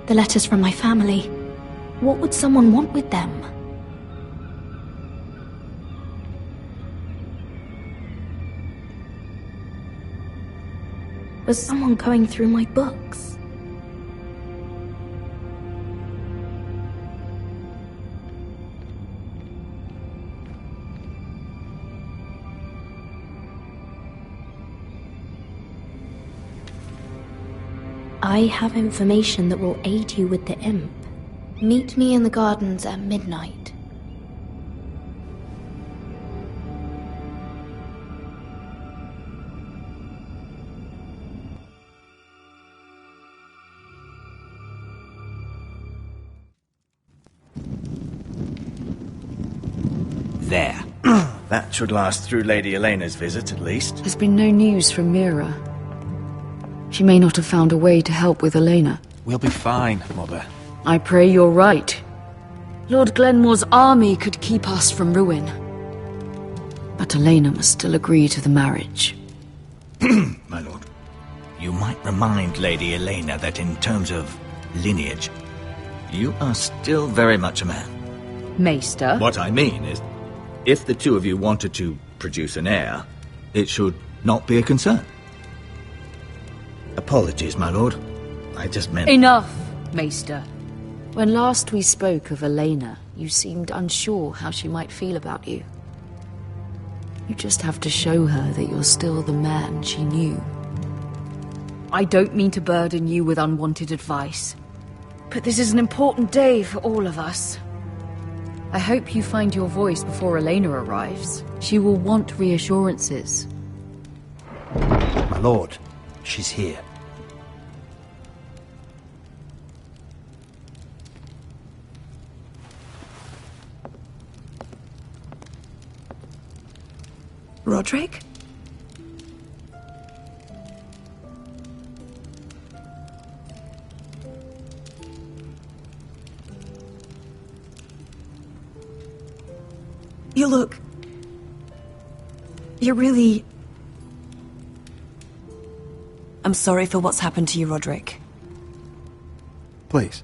The letters from my family. What would someone want with them? Was someone going through my books? I have information that will aid you with the imp. Meet me in the gardens at midnight. There. That should last through Lady Elena's visit, at least. There's been no news from Mira. She may not have found a way to help with Elena. We'll be fine, Mother. I pray you're right. Lord Glenmore's army could keep us from ruin. But Elena must still agree to the marriage. My lord, you might remind Lady Elena that in terms of lineage, you are still very much a man. Maester? What I mean is, if the two of you wanted to produce an heir, it should not be a concern. Apologies, my lord. I just meant... Enough, Maester. When last we spoke of Elena, you seemed unsure how she might feel about you. You just have to show her that you're still the man she knew. I don't mean to burden you with unwanted advice, but this is an important day for all of us. I hope you find your voice before Elena arrives. She will want reassurances. My lord, she's here. Roderick? You look... You're really... I'm sorry for what's happened to you, Roderick. Please.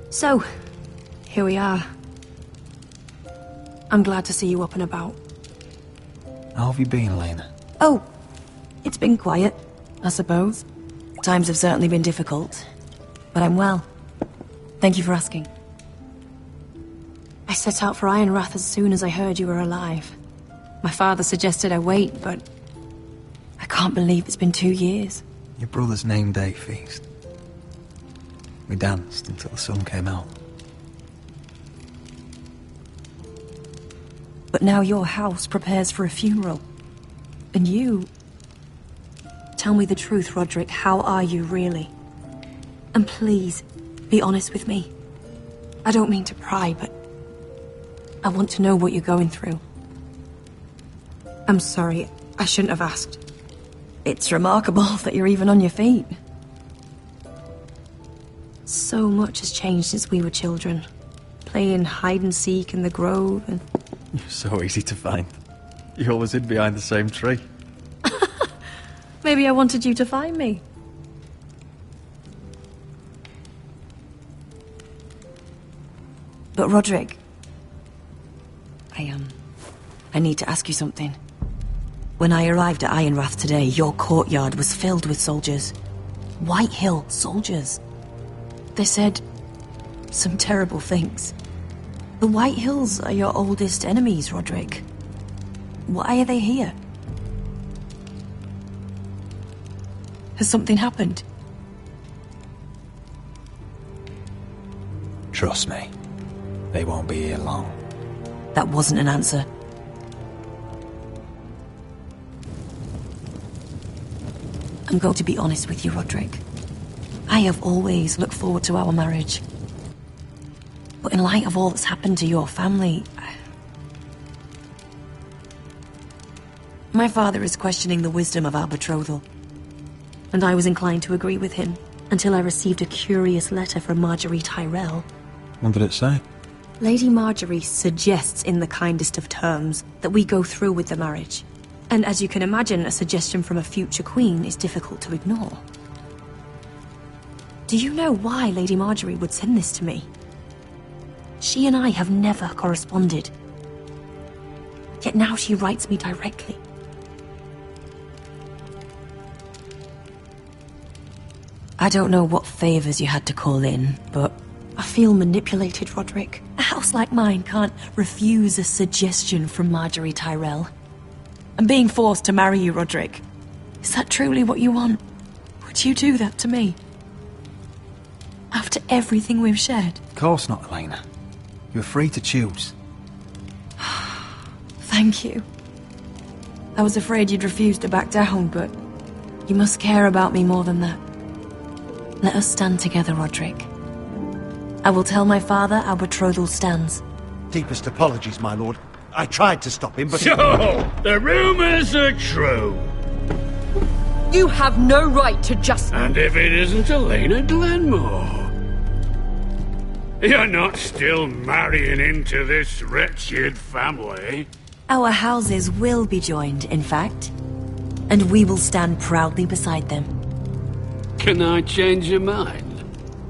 So, here we are. I'm glad to see you up and about. How have you been, Elena? Oh, it's been quiet, I suppose. Times have certainly been difficult, but I'm well. Thank you for asking. I set out for Ironrath as soon as I heard you were alive. My father suggested I wait, but I can't believe it's been 2 years. Your brother's name day feast. We danced until the sun came out. But now your house prepares for a funeral. And you... Tell me the truth, Roderick. How are you, really? And please, be honest with me. I don't mean to pry, but... I want to know what you're going through. I'm sorry, I shouldn't have asked. It's remarkable that you're even on your feet. So much has changed since we were children. Playing hide-and-seek in the grove and... You're so easy to find. You always hid behind the same tree. Maybe I wanted you to find me. But Roderick... I need to ask you something. When I arrived at Ironrath today, your courtyard was filled with soldiers. Whitehill soldiers. They said some terrible things. The Whitehills are your oldest enemies, Roderick. Why are they here? Has something happened? Trust me, they won't be here long. That wasn't an answer. I'm going to be honest with you, Roderick. I have always looked forward to our marriage. But in light of all that's happened to your family... My father is questioning the wisdom of our betrothal. And I was inclined to agree with him, until I received a curious letter from Marjorie Tyrell. What did it say? Lady Marjorie suggests in the kindest of terms that we go through with the marriage. And as you can imagine, a suggestion from a future queen is difficult to ignore. Do you know why Lady Marjorie would send this to me? She and I have never corresponded. Yet now she writes me directly. I don't know what favors you had to call in, but I feel manipulated, Roderick. A house like mine can't refuse a suggestion from Marjorie Tyrell. I'm being forced to marry you, Roderick. Is that truly what you want? Would you do that to me? After everything we've shared? Of course not, Elena. You're free to choose. Thank you. I was afraid you'd refuse to back down, but you must care about me more than that. Let us stand together, Roderick. I will tell my father our betrothal stands. Deepest apologies, my lord. I tried to stop him, but... So, the rumors are true. You have no right to just... And if it isn't Elena Glenmore? You're not still marrying into this wretched family. Our houses will be joined, in fact. And we will stand proudly beside them. Can I change your mind?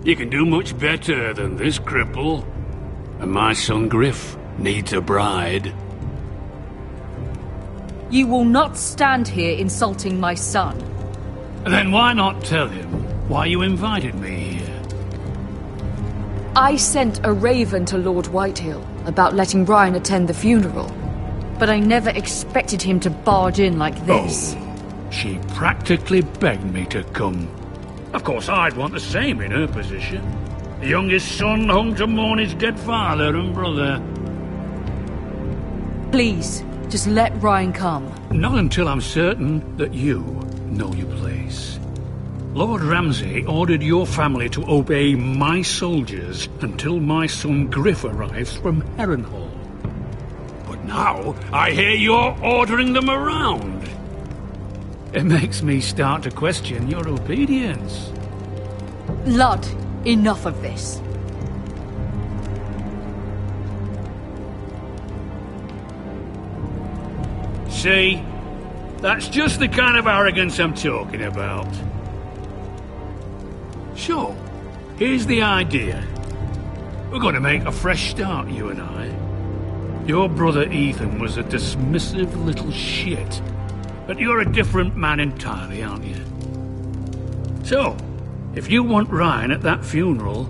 You can do much better than this cripple. And my son Griff needs a bride. You will not stand here insulting my son. Then why not tell him why you invited me here? I sent a raven to Lord Whitehill about letting Ryan attend the funeral. But I never expected him to barge in like this. Oh, she practically begged me to come. Of course, I'd want the same in her position. The youngest son home to mourn his dead father and brother. Please, just let Ryan come. Not until I'm certain that you know your place. Lord Ramsay ordered your family to obey my soldiers until my son Griff arrives from Harrenhal. But now, I hear you're ordering them around. It makes me start to question your obedience. Ludd, enough of this. See? That's just the kind of arrogance I'm talking about. So, here's the idea. We're going to make a fresh start, you and I. Your brother Ethan was a dismissive little shit. But you're a different man entirely, aren't you? So, if you want Ryan at that funeral,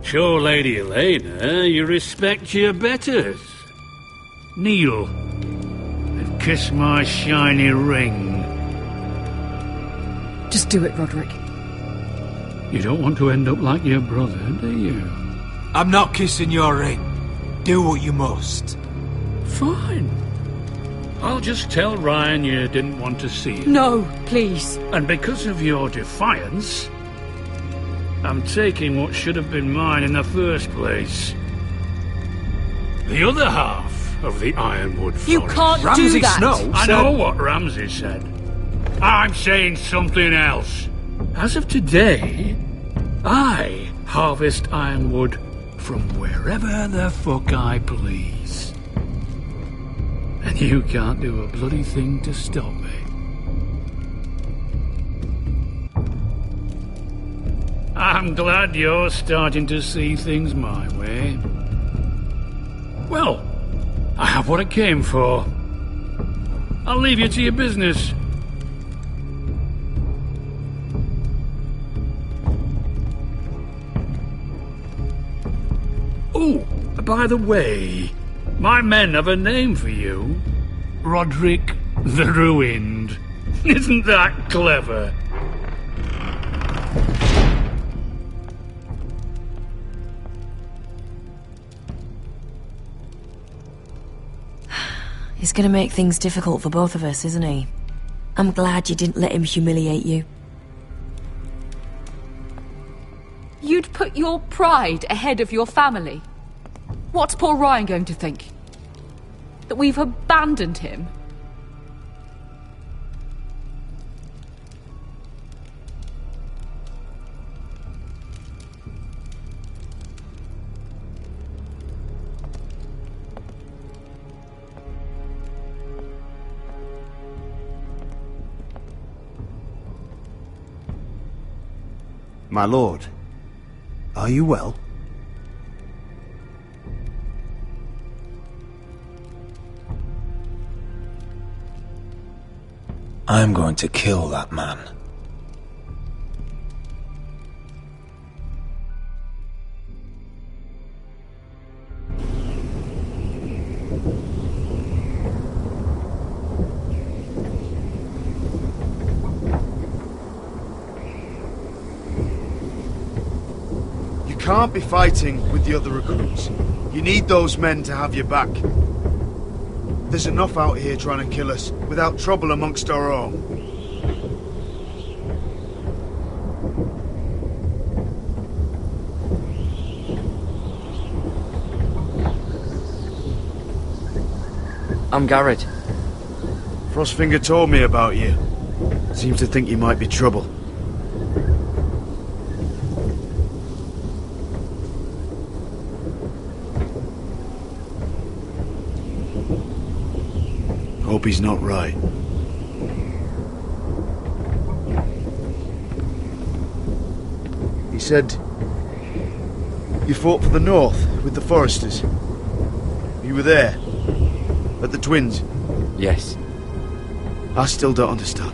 show Lady Elena you respect your betters. Kneel and kiss my shiny ring. Just do it, Roderick. You don't want to end up like your brother, do you? I'm not kissing your ring. Do what you must. Fine. I'll just tell Ryan you didn't want to see him. No, please. And because of your defiance, I'm taking what should have been mine in the first place. The other half of the Ironwood Forest. You can't do that! Snow I know what Ramsay said. I'm saying something else. As of today, I harvest ironwood from wherever the fuck I please. And you can't do a bloody thing to stop me. I'm glad you're starting to see things my way. Well, I have what I came for. I'll leave you to your business. Oh, by the way, my men have a name for you. Roderick the Ruined. Isn't that clever? He's gonna make things difficult for both of us, isn't he? I'm glad you didn't let him humiliate you. You'd put your pride ahead of your family. What's poor Ryan going to think? That we've abandoned him? My lord, are you well? I'm going to kill that man. You can't be fighting with the other recruits. You need those men to have your back. There's enough out here trying to kill us, without trouble amongst our own. I'm Garrett. Frostfinger told me about you. Seems to think you might be trouble. Hope he's not right. He said you fought for the North with the Foresters. You were there, at the Twins. Yes. I still don't understand.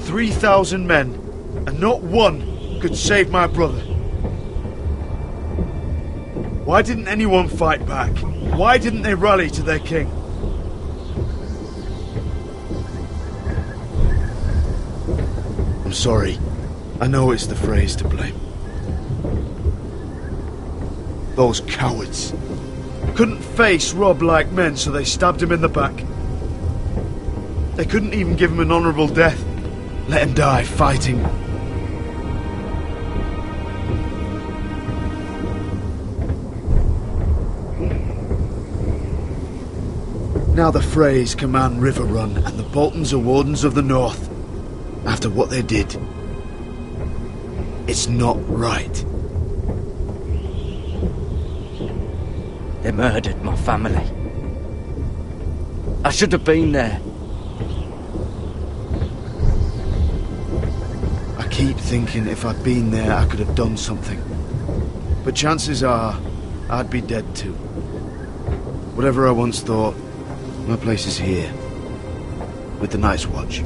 3,000 men, and not one could save my brother. Why didn't anyone fight back? Why didn't they rally to their king? I'm sorry. I know it's the Freys to blame. Those cowards couldn't face Robb like men, so they stabbed him in the back. They couldn't even give him an honourable death. Let him die fighting. Now the Freys command Riverrun, and the Boltons are Wardens of the North. After what they did, it's not right. They murdered my family. I should have been there. I keep thinking if I'd been there, I could have done something. But chances are, I'd be dead too. Whatever I once thought, my place is here, with the Night's Watch.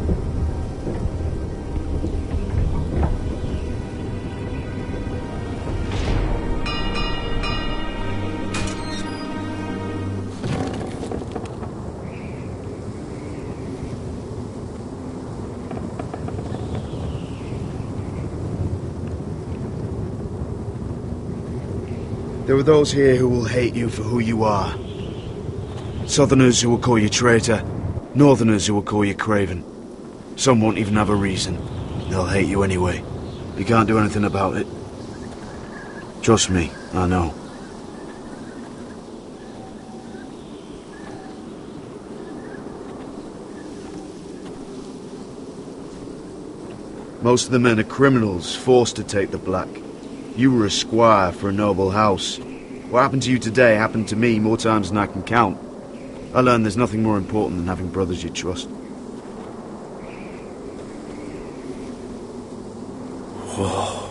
There are those here who will hate you for who you are. Southerners who will call you traitor, Northerners who will call you craven. Some won't even have a reason. They'll hate you anyway. You can't do anything about it. Trust me, I know. Most of the men are criminals, forced to take the black. You were a squire for a noble house. What happened to you today happened to me more times than I can count. I learned there's nothing more important than having brothers you trust. Whoa.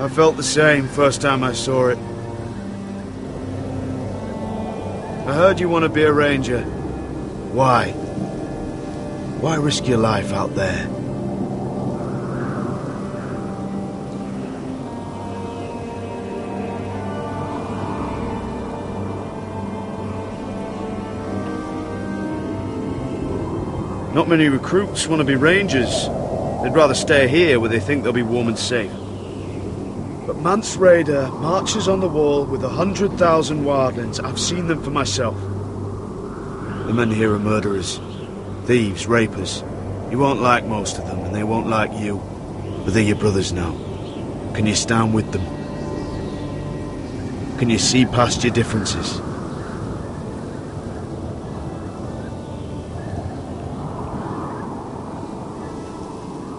I felt the same first time I saw it. I heard you want to be a ranger. Why? Why risk your life out there? Not many recruits want to be rangers. They'd rather stay here where they think they'll be warm and safe. But Mance Rayder marches on the wall with 100,000 wildlings. I've seen them for myself. The men here are murderers, thieves, rapers. You won't like most of them, and they won't like you. But they're your brothers now. Can you stand with them? Can you see past your differences?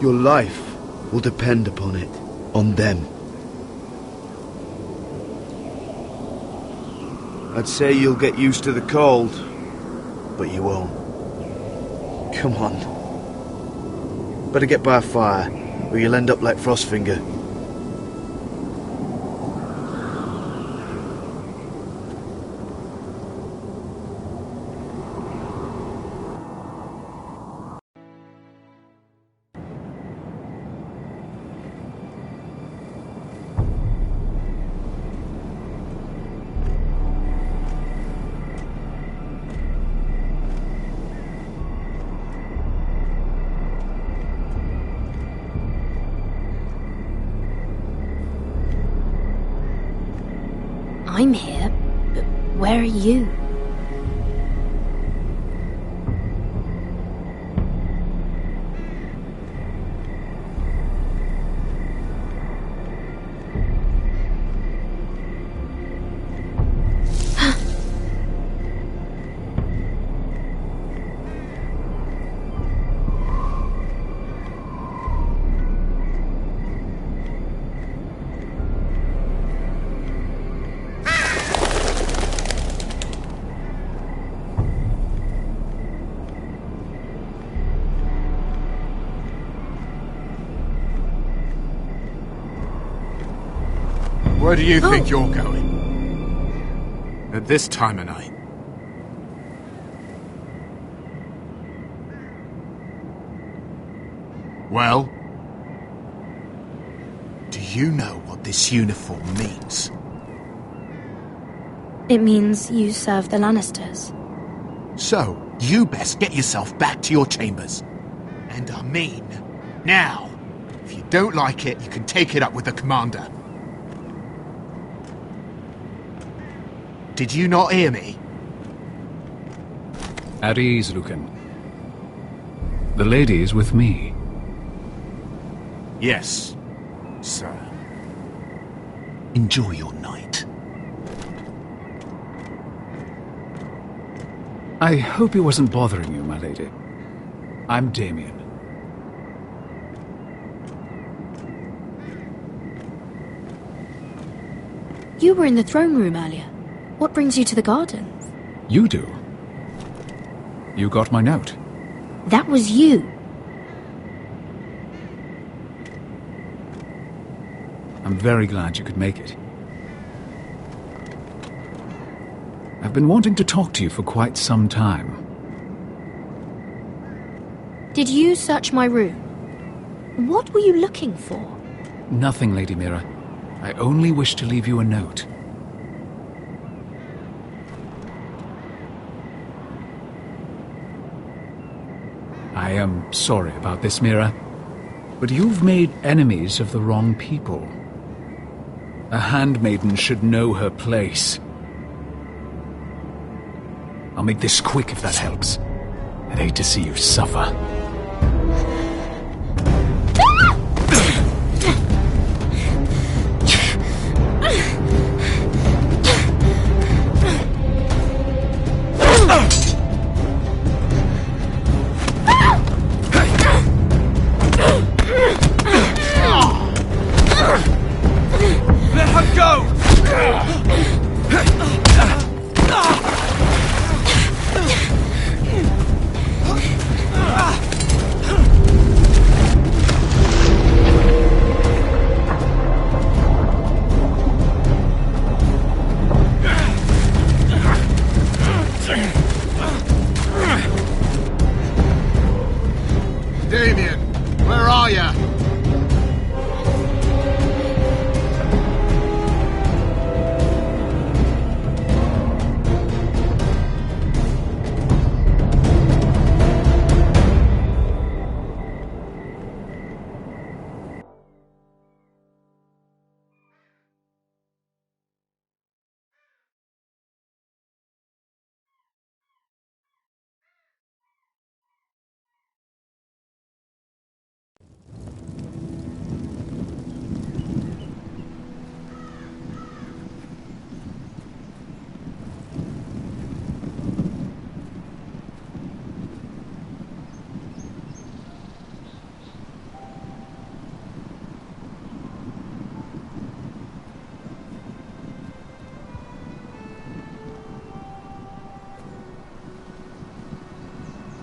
Your life will depend upon it, on them. I'd say you'll get used to the cold, but you won't. Come on. Better get by a fire, or you'll end up like Frostfinger. I'm here, but where are you? Where do you think you're going? At this time of night? Well? Do you know what this uniform means? It means you serve the Lannisters. So, you best get yourself back to your chambers. And I mean, now. If you don't like it, you can take it up with the commander. Did you not hear me? At ease, Lucan. The lady is with me. Yes, sir. Enjoy your night. I hope he wasn't bothering you, my lady. I'm Damien. You were in the throne room earlier. What brings you to the gardens? You do? You got my note? That was you. I'm very glad you could make it. I've been wanting to talk to you for quite some time. Did you search my room? What were you looking for? Nothing, Lady Mira. I only wish to leave you a note. I am sorry about this, Mira, but you've made enemies of the wrong people. A handmaiden should know her place. I'll make this quick if that helps. I'd hate to see you suffer. Let her go! Damien, where are you?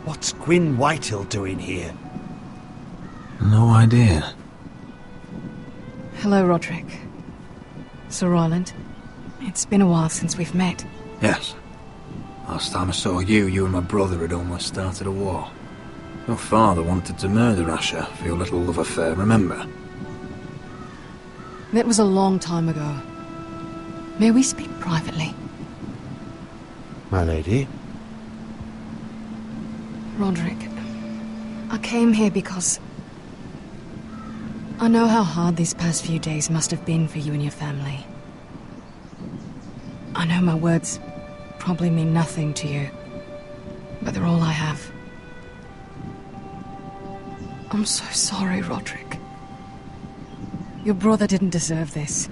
What's Gwyn Whitehill doing here? No idea. Hello, Roderick. Sir Roland. It's been a while since we've met. Yes. Last time I saw you, you and my brother had almost started a war. Your father wanted to murder Asher for your little love affair, remember? That was a long time ago. May we speak privately? My lady? Roderick, I came here because I know how hard these past few days must have been for you and your family. I know my words probably mean nothing to you, but they're all I have. I'm so sorry, Roderick. Your brother didn't deserve this.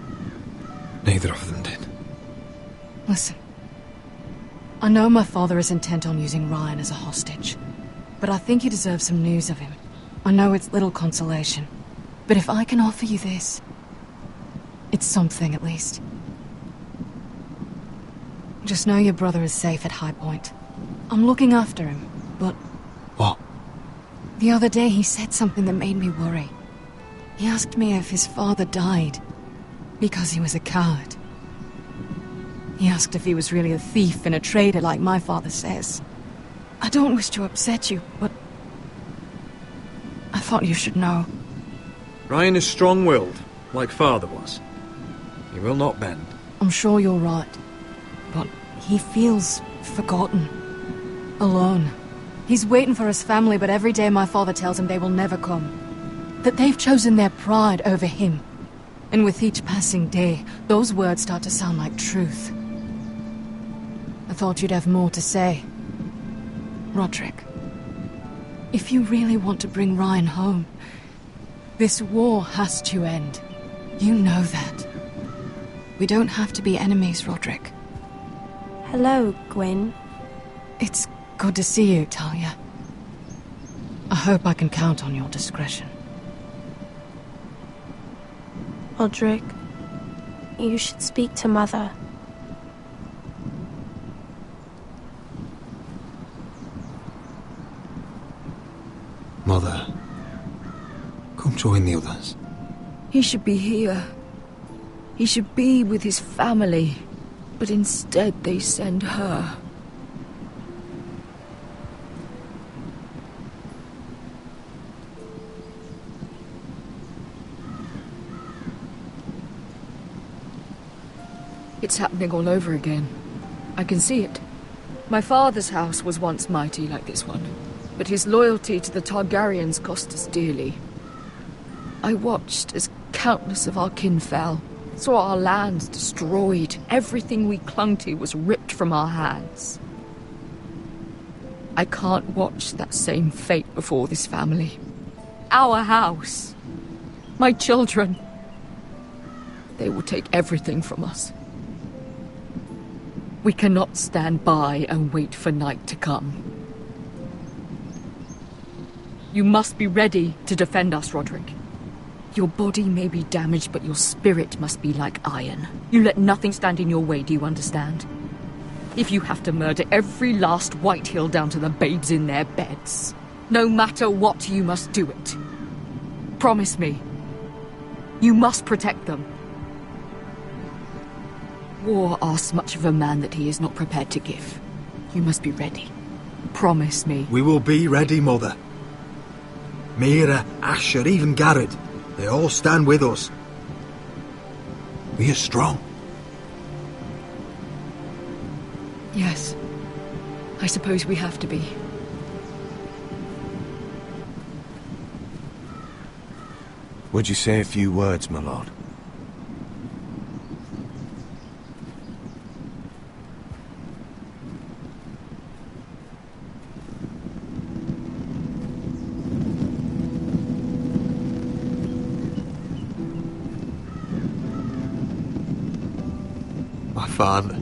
Neither of them did. Listen. I know my father is intent on using Ryan as a hostage, but I think you deserve some news of him. I know it's little consolation, but if I can offer you this, it's something at least. Just know your brother is safe at High Point. I'm looking after him, but... What? The other day he said something that made me worry. He asked me if his father died because he was a coward. He asked if he was really a thief and a traitor like my father says. I don't wish to upset you, but I thought you should know. Ryan is strong-willed, like father was. He will not bend. I'm sure you're right, but he feels forgotten, alone. He's waiting for his family, but every day my father tells him they will never come. That they've chosen their pride over him. And with each passing day, those words start to sound like truth. I thought you'd have more to say. Roderick, if you really want to bring Ryan home, this war has to end. You know that. We don't have to be enemies, Roderick. Hello, Gwyn. It's good to see you, Talia. I hope I can count on your discretion. Roderick, you should speak to Mother. Mother, come join the others. He should be here. He should be with his family. But instead they send her. It's happening all over again. I can see it. My father's house was once mighty like this one, but his loyalty to the Targaryens cost us dearly. I watched as countless of our kin fell, saw our lands destroyed, everything we clung to was ripped from our hands. I can't watch that same fate before this family. Our house. My children. They will take everything from us. We cannot stand by and wait for night to come. You must be ready to defend us, Roderick. Your body may be damaged, but your spirit must be like iron. You let nothing stand in your way, do you understand? If you have to murder every last Whitehill down to the babes in their beds, no matter what, you must do it. Promise me. You must protect them. War asks much of a man that he is not prepared to give. You must be ready. Promise me. We will be ready, Mother. Mira, Asher, even Garrett. They all stand with us. We are strong. Yes. I suppose we have to be. Would you say a few words, my lord? My father.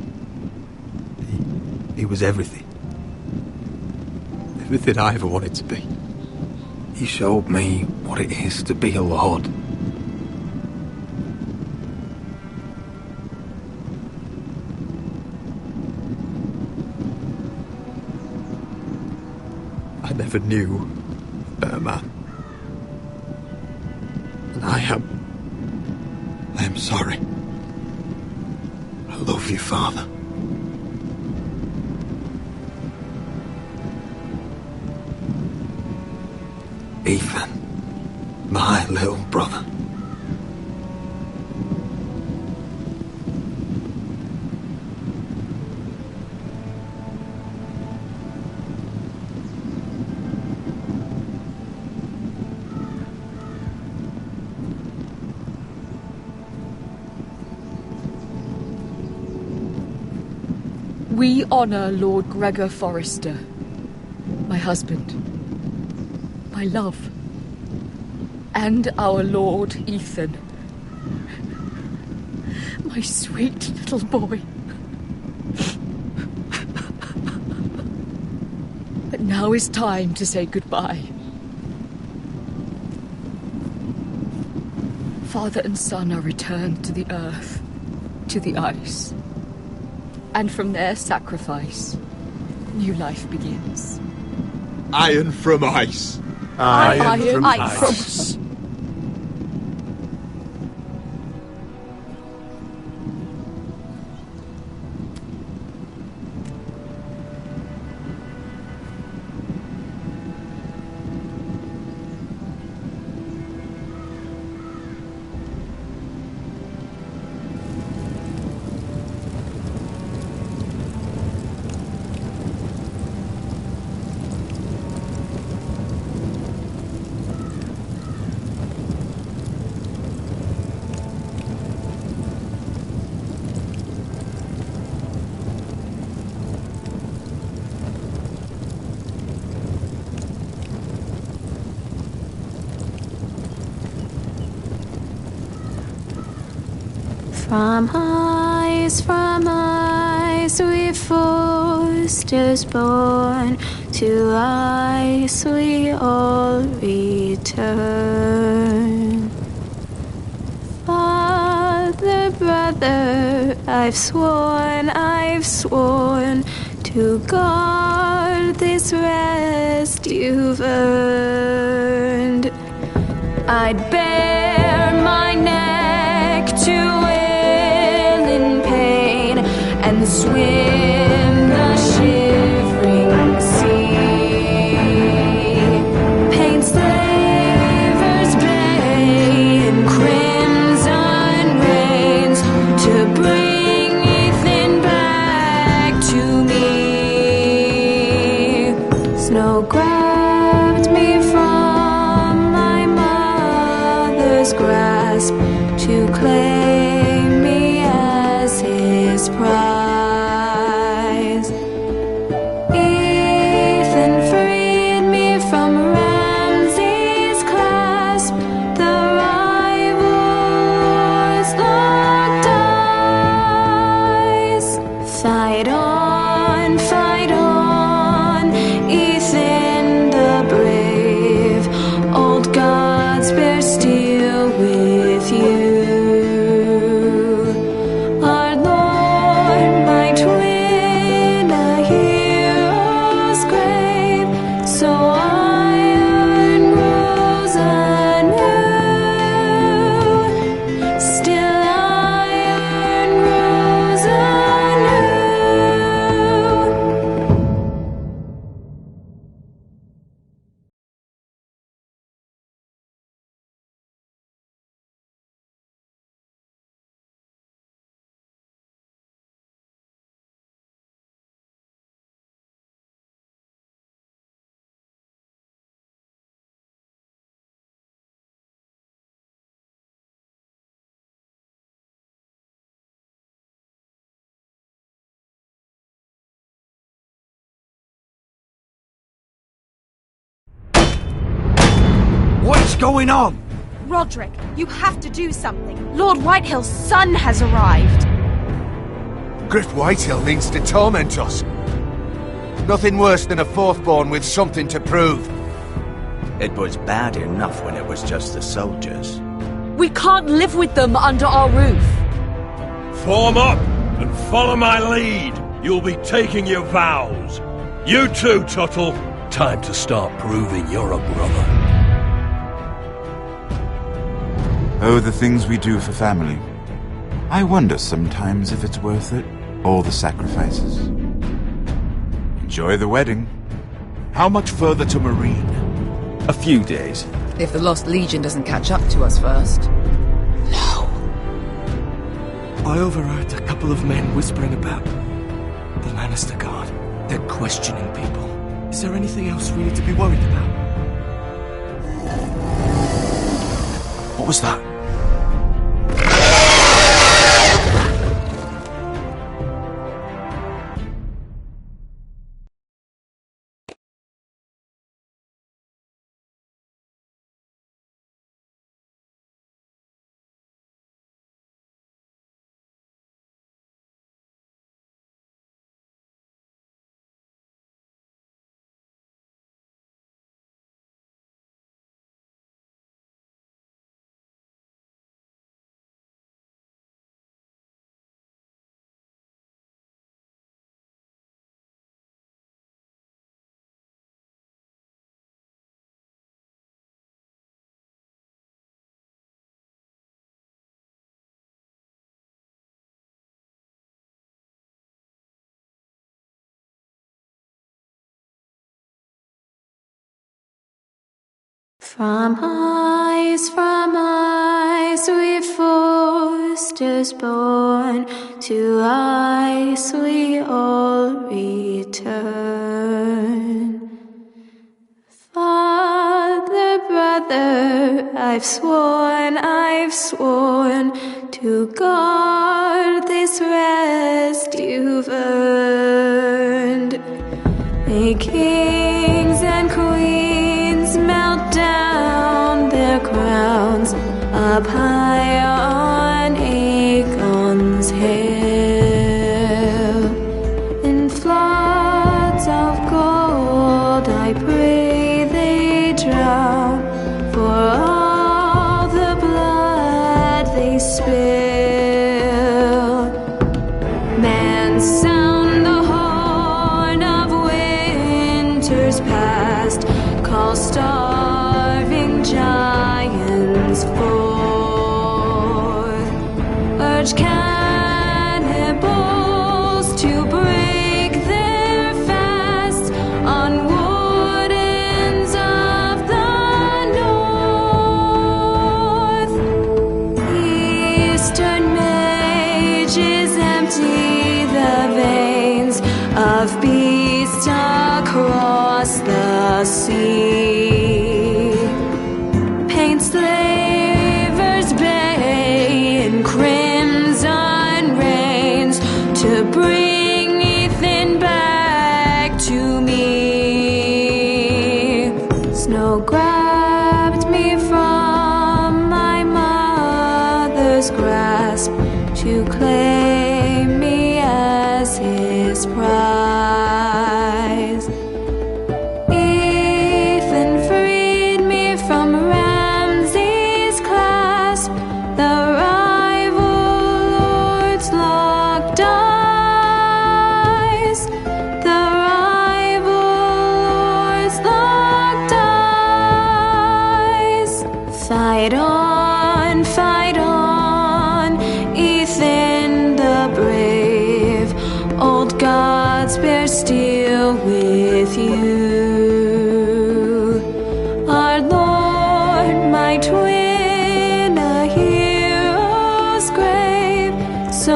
He was everything. Everything I ever wanted to be. He showed me what it is to be a lord. I never knew a better man. And I am sorry. I love you, Father. Ethan, my little brother. We honor Lord Gregor Forrester, my husband, my love, and our Lord Ethan, my sweet little boy. But now is time to say goodbye. Father and son are returned to the earth, to the ice. And from their sacrifice, new life begins. Iron from ice. Iron from ice. From ice we Forsters born, to ice we all return. Father, brother, I've sworn to guard this rest you've earned. I'd bare my neck to and swim the shivering sea. Paint Slavers bay in crimson rains to bring Ethan back to me. Snow grabbed me from my mother's grasp to claim me as his prize. What's going on? Roderick, you have to do something. Lord Whitehill's son has arrived. Griff Whitehill means to torment us. Nothing worse than a fourthborn with something to prove. It was bad enough when it was just the soldiers. We can't live with them under our roof. Form up and follow my lead. You'll be taking your vows. You too, Tuttle. Time to start proving you're a brother. Oh, the things we do for family. I wonder sometimes if it's worth it, all the sacrifices. Enjoy the wedding. How much further to Marine? A few days. If the Lost Legion doesn't catch up to us first. No. I overheard a couple of men whispering about the Lannister Guard. They're questioning people. Is there anything else we need to be worried about? What was that? From ice we foresters born, to ice we all return. Father, brother, I've sworn to guard this rest you've earned. May kings and queens melt down their crowns up high on Aegon's hill. In floods of gold I pray they drown, for all the blood they spill. Men sound the horn of winter's past, call starving giants forth, urge cannibals to break their fast on wardens of the north. Eastern mages empty the veins of beasts across the sea. Paint slavers bay in crimson rains to bring Ethan back to me. Snow grabbed me from my mother's grasp to claim me as his prize. Ethan freed me from Ramsay's clasp, the rival lords locked eyes, the rival lords locked eyes. Fight on, Ethan the brave, old gods bear steel with you. Our Lord, my twin, a hero's grave, so